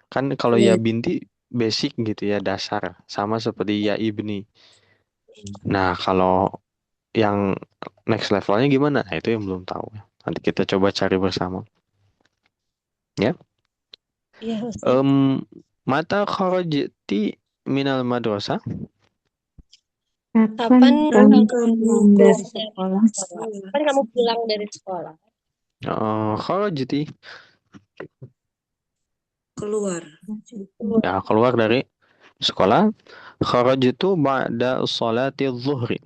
Kan kalau ya Ya, binti basic gitu ya, dasar, sama seperti ya ibni. Nah, kalau yang next levelnya gimana? Nah, itu yang belum tahu. Nanti kita coba cari bersama. Ya. ya Ustaz. Mata kharajti minal madrasah. Kapan kamu kamu pulang dari pulang sekolah? dari sekolah? Kapan kamu pulang dari sekolah? Kharajti keluar. ya keluar dari sekolah. Kharajtu ba'da sholati zuhri.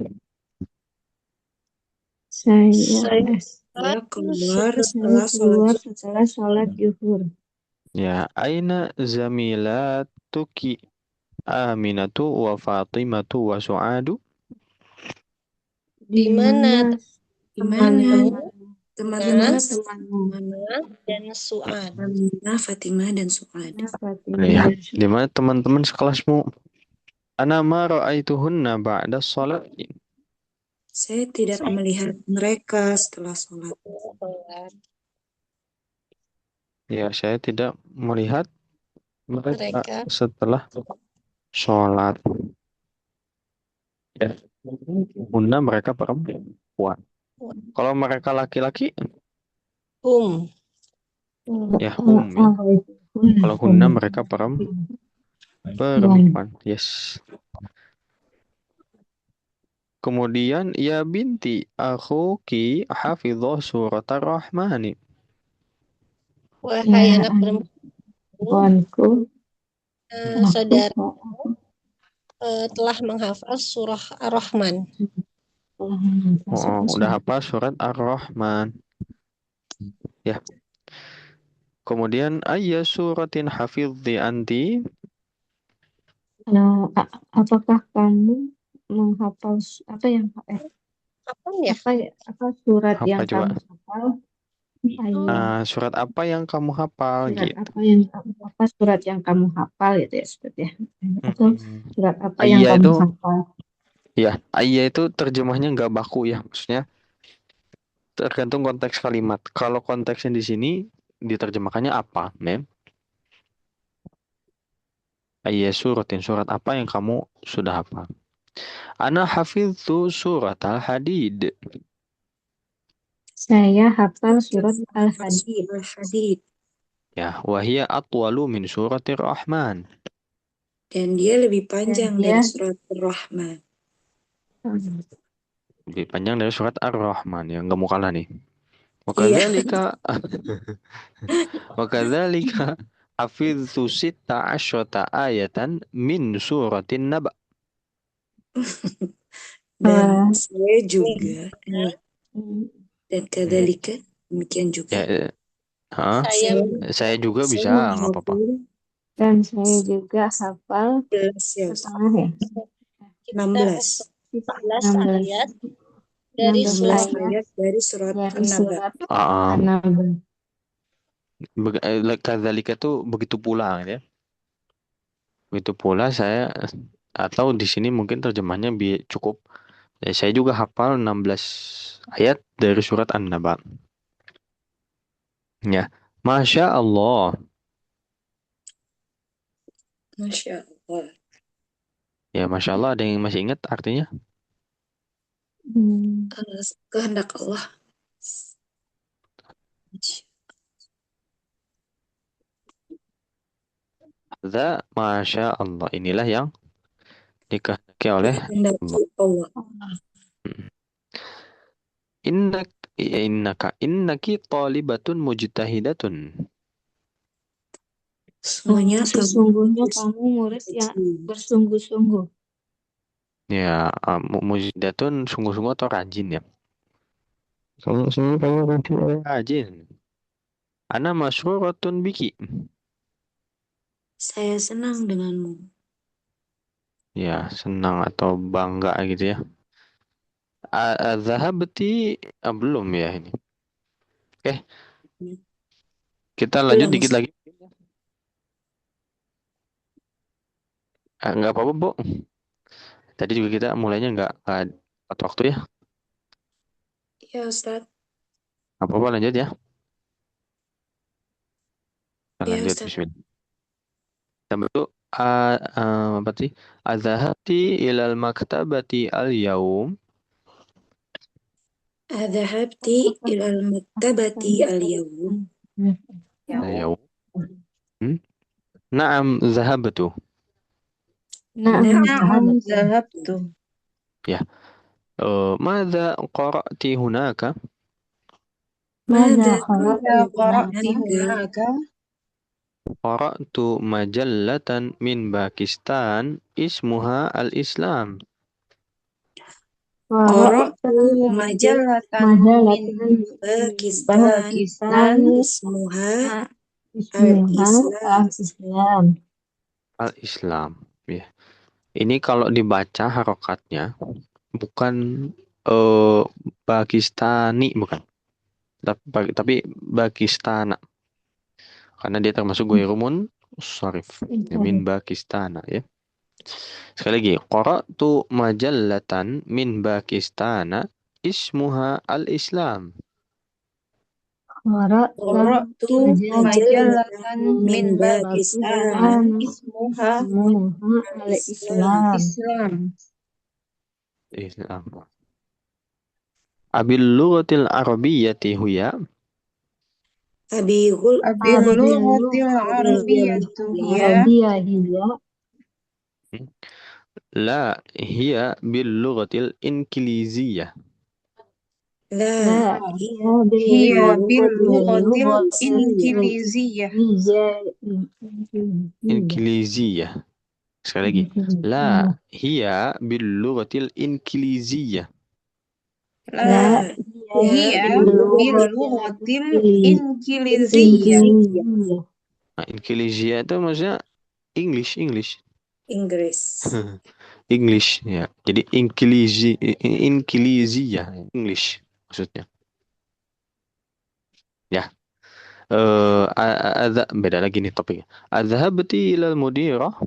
Saya Saya keluar sebelum setelah sholat setelah sholat zuhur. Ya, aina zamilatuki Aminatu wa Fatimatu wa Su'adu? di mana di mana teman-teman teman-teman Aminah dan Su'ad. Aminah, Fatimah, dan Su'ad. Ya, di mana teman-teman sekelasmu? Ana ma ra'aituhunna ba'da sholat. Saya tidak melihat mereka setelah sholat. Ya, saya tidak melihat mereka Mereka setelah sholat. Ya, hunna mereka perempuan. Kalau mereka laki-laki, hum ya hum ya. Kalau hunna mereka perempuan. Yes. Kemudian ya binti akhuki hafidhah surat ar-Rahmani. wahai anak perempuanku, saudara telah menghafal surah Ar-Rahman. Oh, udah hafal surat ar-Rahman. Ya. Kemudian ayya suratin hafidhi anti? Apakah kamu menghafal apa yang Apa ya? apa surat Apa yang coba? kamu hafal? Surat apa yang kamu hafal Surat gitu? apa surat yang kamu hafal gitu ya Ustaz ya? Atau surat apa yang Ayya kamu itu hafal? ya, ayya itu terjemahnya nggak baku ya, maksudnya tergantung konteks kalimat. Kalau konteksnya di sini diterjemahkannya apa, Mem? Ayya suratin, surat apa yang kamu sudah hafal? Ana hafidzu surat al-Hadid. Saya hafal surat Al-Hadid. Al-Hadid. Ya, wahia atwalu min suratir Rahman. Dan dia lebih panjang dia- dari surat Ar-Rahman. Lebih panjang dari surat Ar-Rahman, ya nggak mau kalah nih. Wakadzalika wakadzalika hafidzu sitta asyata ayatan min suratin Naba. Dan saya juga dan kadzalika demikian juga. Ya, saya juga Saya bisa, nggak apa-apa. Dan saya juga hafal 11 setengah ya. 16 ayat dari 16 surah ayat dari surat dari An-Naba. surat Ah, An-Naba. Kadzalika tuh begitu pula ya. Begitu pula saya, atau di sini mungkin terjemahnya cukup. Ya, saya juga hafal 16 ayat dari surat An-Naba. Ya, Masya Allah. Masya Allah. Ya, Masya Allah, ada yang masih ingat artinya? Kehendak Allah. Masya Allah. Inilah yang dikehendaki oleh Allah. Allah. Innaki talibatun mujtahidatun. Sesungguhnya kamu murid yang bersungguh-sungguh. Ya, mujtahidatun sungguh-sungguh atau rajin ya? Sungguh-sungguh kamu rajin. Ana masruratun biki. Saya senang denganmu. Ya, senang atau bangga gitu ya. Zahabti belum ya ini. Oke. Kita lanjut Belum. dikit lagi. Nggak apa-apa, Bu. Tadi juga kita mulainya nggak tepat waktu ya. Ya, Ustaz. Nggak apa-apa, lanjut ya. Kita Ya, lanjut, Ustaz. bismillah. Sampai itu apa sih? Azhabti ilal maktabati al-yaum. Adhabti ilal maktabati al-yawm. Al-yaum. Naam, zahabtu. Na'am zahabtu. Ya. Madza qara'ti hunaka? Mada qara'ti hunaka? Qara'tu majallatan min Pakistan ismuha al-Islam. Qara'tu Qara'tu majalatan majalatan min min Pakistan Pakistan ismuha ismuha al-Islam. al-Islam. Al-Islam. Ya. Ini kalau dibaca harokatnya bukan Pakistani, bukan. Tapi Pakistana. Karena dia termasuk ghairu sharif. Ya, min Pakistana ya. Sekali lagi, qara'tu majallatan min Pakistana ismuha al-Islam. Qara'tu majalatan min Pakistan ismuha ismuha al-Islam. Islam. Islam. Abil lughatil arabiyyati huya Abil Lughatil arabiyyatu hiya Arabia hiya la hiya bil lughatil inkiliziyyah. la hiya bil lughatil lughatil inkiliziyyah. Inkiliziyyah. Sekali lagi. La hiya bil lughatil inkiliziyyah. La hiya bil lughatil inkiliziyyah. Nah, inkiliziyyah itu maksudnya English. English ya. Jadi inkiliziyyah English maksudnya. Ya. Beda lagi nih topiknya. Adhabti ilal mudirah.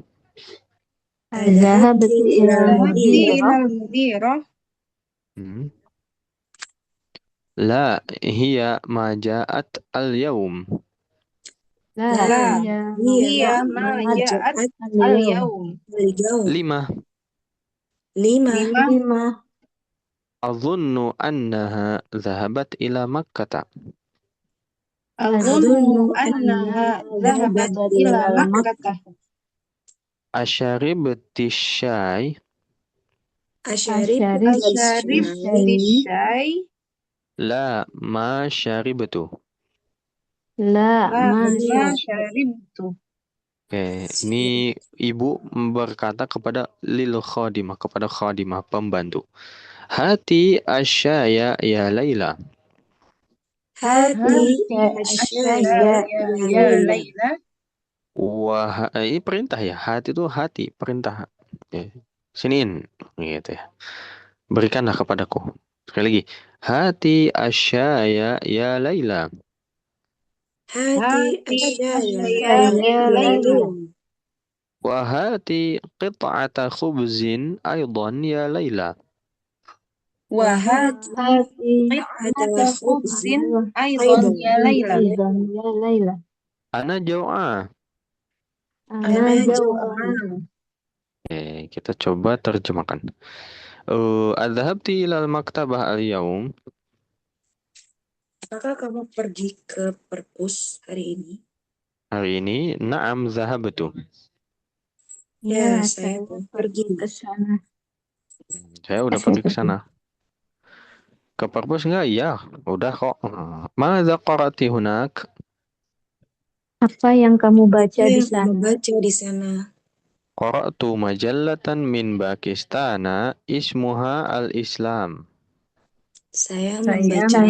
Zahabti ilal mudirah. mudirah. La hiya ma ja'at al-yawm. La hiya ma ja'at al-yawm. Lima. Adhunnu annaha dhahabat ila Makkah. Adhunnu annaha dhahabat ila Makkah. Asharibti syai. Asharibti syai. La ma syaribtu. La ma syaribtu. Oke, ini ibu berkata kepada kepada khadimah pembantu. Hati asyaya ya Laila. Asyaya ya Laila. Wah, ini perintah ya. Hati itu hati, perintah. Siniin, gitu ya. Berikanlah kepadaku. Sekali lagi. Hati asyaya ya Laila. Hati asyaya ya Laila. Wahati qit'ata khubzin aydan ya Laila. Wahati qit'ata khubzin aydan ya Laila. Ana jau'a. Ana jau'an. Kita coba terjemahkan. Adhabti ilal maktabah al-yawm. Apakah kamu pergi ke perpus hari ini? Hari ini, na'am zahabtu. Ya, saya pergi ke sana. Saya udah pergi ke sana. Ke perpus enggak? Ya, udah kok. Madza qara'ti hunak? Apa yang kamu baca di sana? Qara'tu majallatan min Pakistana ismuha al-Islam. Saya membaca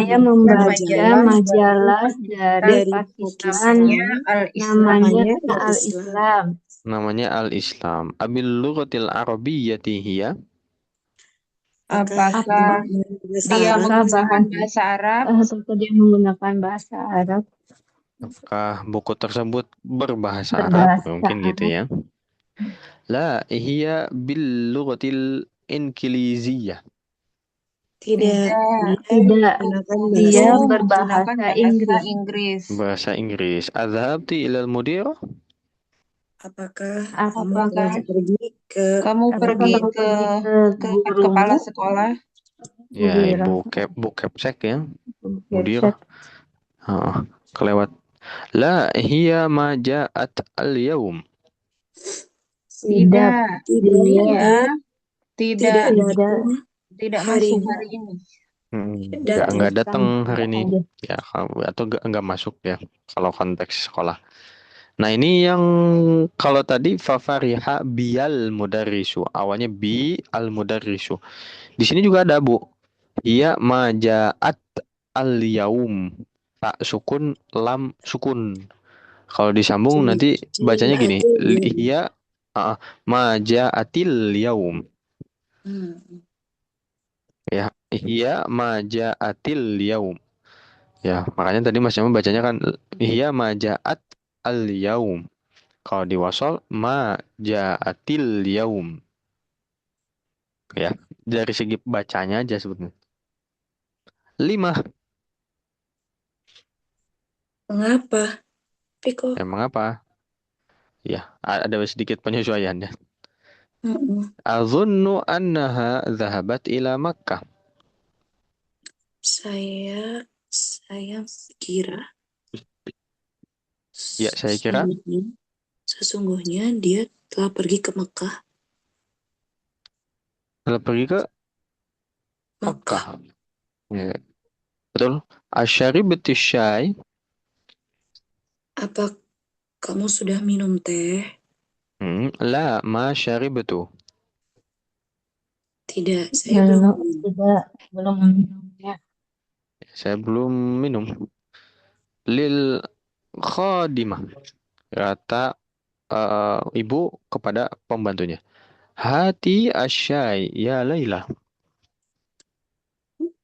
majalah dari Pakistan namanya Al-Islam. Namanya Al-Islam. Abil lughatil arabiyyati hiya? Apakah dia menggunakan bahasa Arab? Apakah dia menggunakan bahasa Arab? Apakah buku tersebut berbahasa Arab? Mungkin gitu ya. La hiya bil lughatil inkiliziyyah. Tidak. Dia berbahasa Inggris. Bahasa Inggris. Adhabti ilal mudirah? Apakah kamu pergi ke kepala sekolah? Ya, ibu kepsek ya. Mudirah. Kelewat. La hiya ma ja'at al-yawm. Tidak masuk hari ini. Enggak datang hari ini. Ya, atau enggak masuk ya kalau konteks sekolah. Nah, ini yang kalau tadi fafariha biyal mudarrisu. Awalnya bi al mudarrisu. Di sini juga ada, Bu. Hiya majaat al-yaum. Tak sukun, lam sukun. Kalau disambung nanti bacanya gini. Ja'atul yaum. Hiya majaatil yaum. Hmm. Ya, hiya majaatil yaum. Ya, makanya tadi Mas Jamal bacanya kan hiya majaat al yaum. Kalau di wasol majaatil yaum. Ya, dari segi bacanya aja sebetulnya. 5. Mengapa? Tapi kok Emang apa? Ya, ada sedikit penyesuaiannya. mm-mm. Azunnu annaha dhahabat ila Makkah. Saya kira Ya, saya kira sesungguhnya dia telah pergi ke Mekah. kalau pergi ke Mekah. Makkah. Ya, betul. Asyaribati syai. Apa kamu sudah minum teh? La ma syaribatu. Tidak, saya belum minum. Tidak, belum meminumnya. Saya belum minum. Lil khadimah. Kata ibu kepada pembantunya. Hati asyai ya Laila.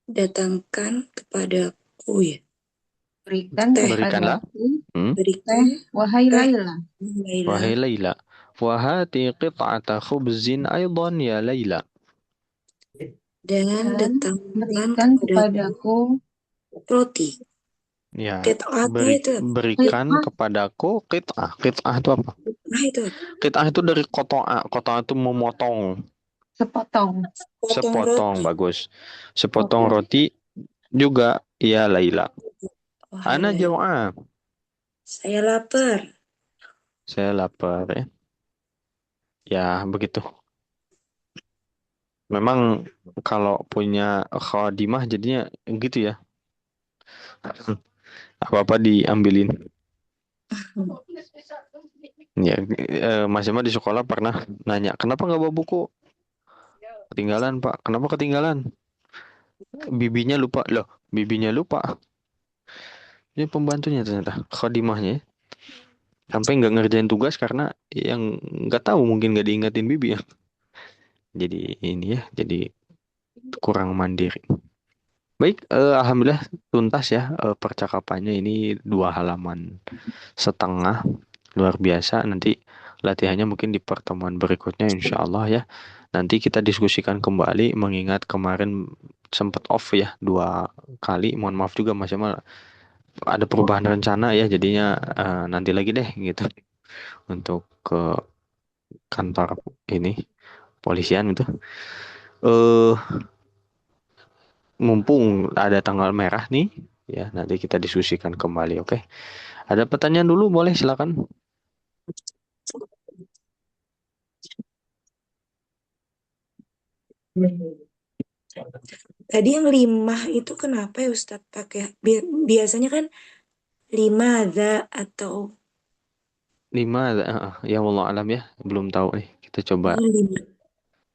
Datangkan kepadaku ya. Berikan Teh. Berikanlah. kepadaku Berikan teh, wahai teh, Laila. Laila. Wahai Laila. Wahati qit'ata khubzin aydan ya Laila. Dan Dan datangkan berikan kepadaku kepadaku roti. Ya, Qit'ah itu apa? berikan qit'ah. kepadaku qit'ah. Qit'ah itu apa? Qit'ah itu apa? Qit'ah itu dari koto'a. Koto'a itu memotong. Sepotong. Potong Sepotong, roti. bagus. Sepotong Oke. roti juga ya Laila. Wahai Ana Laila. jau'a. Saya lapar. Saya lapar ya. Ya, begitu. Memang kalau punya khadimah jadinya gitu ya. Apa-apa diambilin. Ya, Mas Emma di sekolah pernah nanya, kenapa nggak bawa buku? Ketinggalan, Pak. Kenapa ketinggalan? Bibinya lupa. Loh, bibinya lupa. Ini pembantunya ternyata, khadimahnya ya. Sampai nggak ngerjain tugas karena yang nggak tahu mungkin nggak diingetin bibi ya. Jadi ini ya, jadi kurang mandiri. Baik, alhamdulillah tuntas ya percakapannya ini 2 halaman setengah. Luar biasa. Nanti latihannya mungkin di pertemuan berikutnya insya Allah ya. Nanti kita diskusikan kembali mengingat kemarin sempat off ya 2 kali. Mohon maaf juga Mas Jamal ada perubahan rencana ya jadinya nanti lagi deh gitu untuk ke kantor ini polisian itu. Eh Mumpung ada tanggal merah nih ya nanti kita diskusikan kembali oke. Ada pertanyaan dulu boleh silakan. Tadi yang 5 itu kenapa ya Ustadz pakai? Biasanya kan 5 atau 5 ya Allah alam ya belum tahu nih kita coba 5.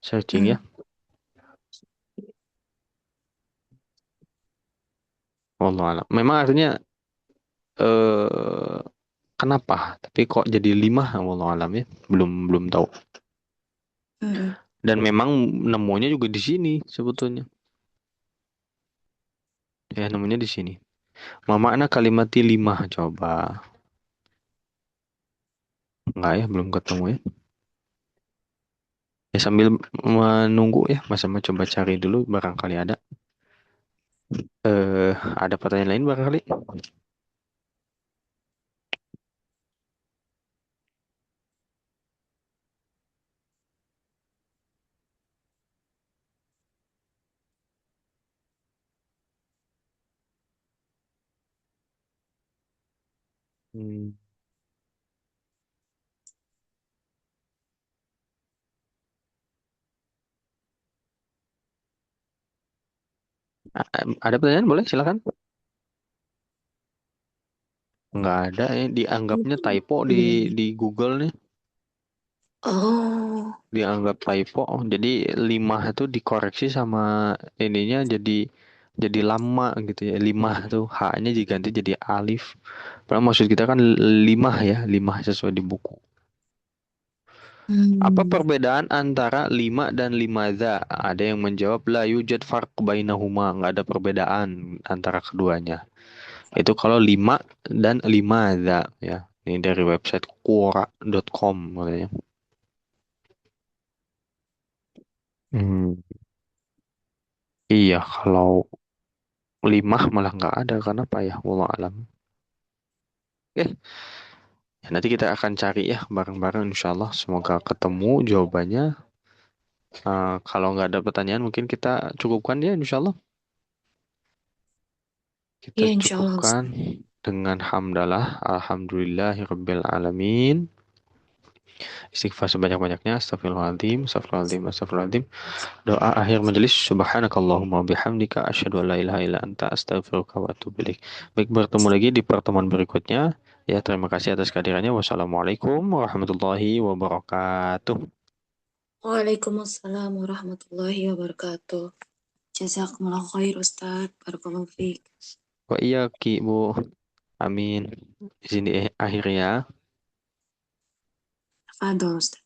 searching ya. Allah alam. Memang artinya eh kenapa? Tapi kok jadi 5? Allah alam ya. Belum belum tahu. Mm-mm. Dan memang nemunya juga di sini sebetulnya. Ya nemunya di sini. Mama anak kalimati 5 coba. Enggak ya, belum ketemu ya. Ya sambil menunggu ya, Mas sama coba cari dulu barangkali ada. Ada pertanyaan lain barangkali? Hmm. Ada pertanyaan boleh silakan. Enggak ada ya, dianggapnya typo di Google nih. Oh. Dianggap typo. Jadi 5 itu dikoreksi sama ininya jadi lama gitu ya. 5 tuh H-nya diganti jadi alif. Padahal maksud kita kan 5 ya, 5 sesuai di buku. Apa perbedaan antara 5 dan limadza? Ada yang menjawab la yujad farq bainahuma, nggak ada perbedaan antara keduanya. Itu kalau 5 dan limadza ya. Ini dari website quora.com katanya. Hmm, iya, kalau 5 malah nggak ada. Kenapa ya? Wallah alam. Oke, ya, nanti kita akan cari ya bareng-bareng insya Allah. Semoga ketemu jawabannya. Kalau nggak ada pertanyaan mungkin kita cukupkan ya insya Allah. Kita Ya, insya Allah. cukupkan dengan hamdalah. Alhamdulillahirabbil alamin. Istighfar sebanyak-banyaknya. Astagfirullahaladzim, astagfirullahaladzim, astagfirullahaladzim. Doa akhir majelis. Subhanakallahumma bihamdika asyhadu an la ilaha illa anta astaghfiruka wa atubu ilaik. Baik, bertemu lagi di pertemuan berikutnya. Ya, terima kasih atas kehadirannya. Wassalamualaikum warahmatullahi wabarakatuh. Waalaikumsalam warahmatullahi wabarakatuh. Jazakumullah khair Ustaz. Barakallahu fiik. Wa iya Ki Bu. Amin. Di sini akhirnya. Tafadhol Ustaz.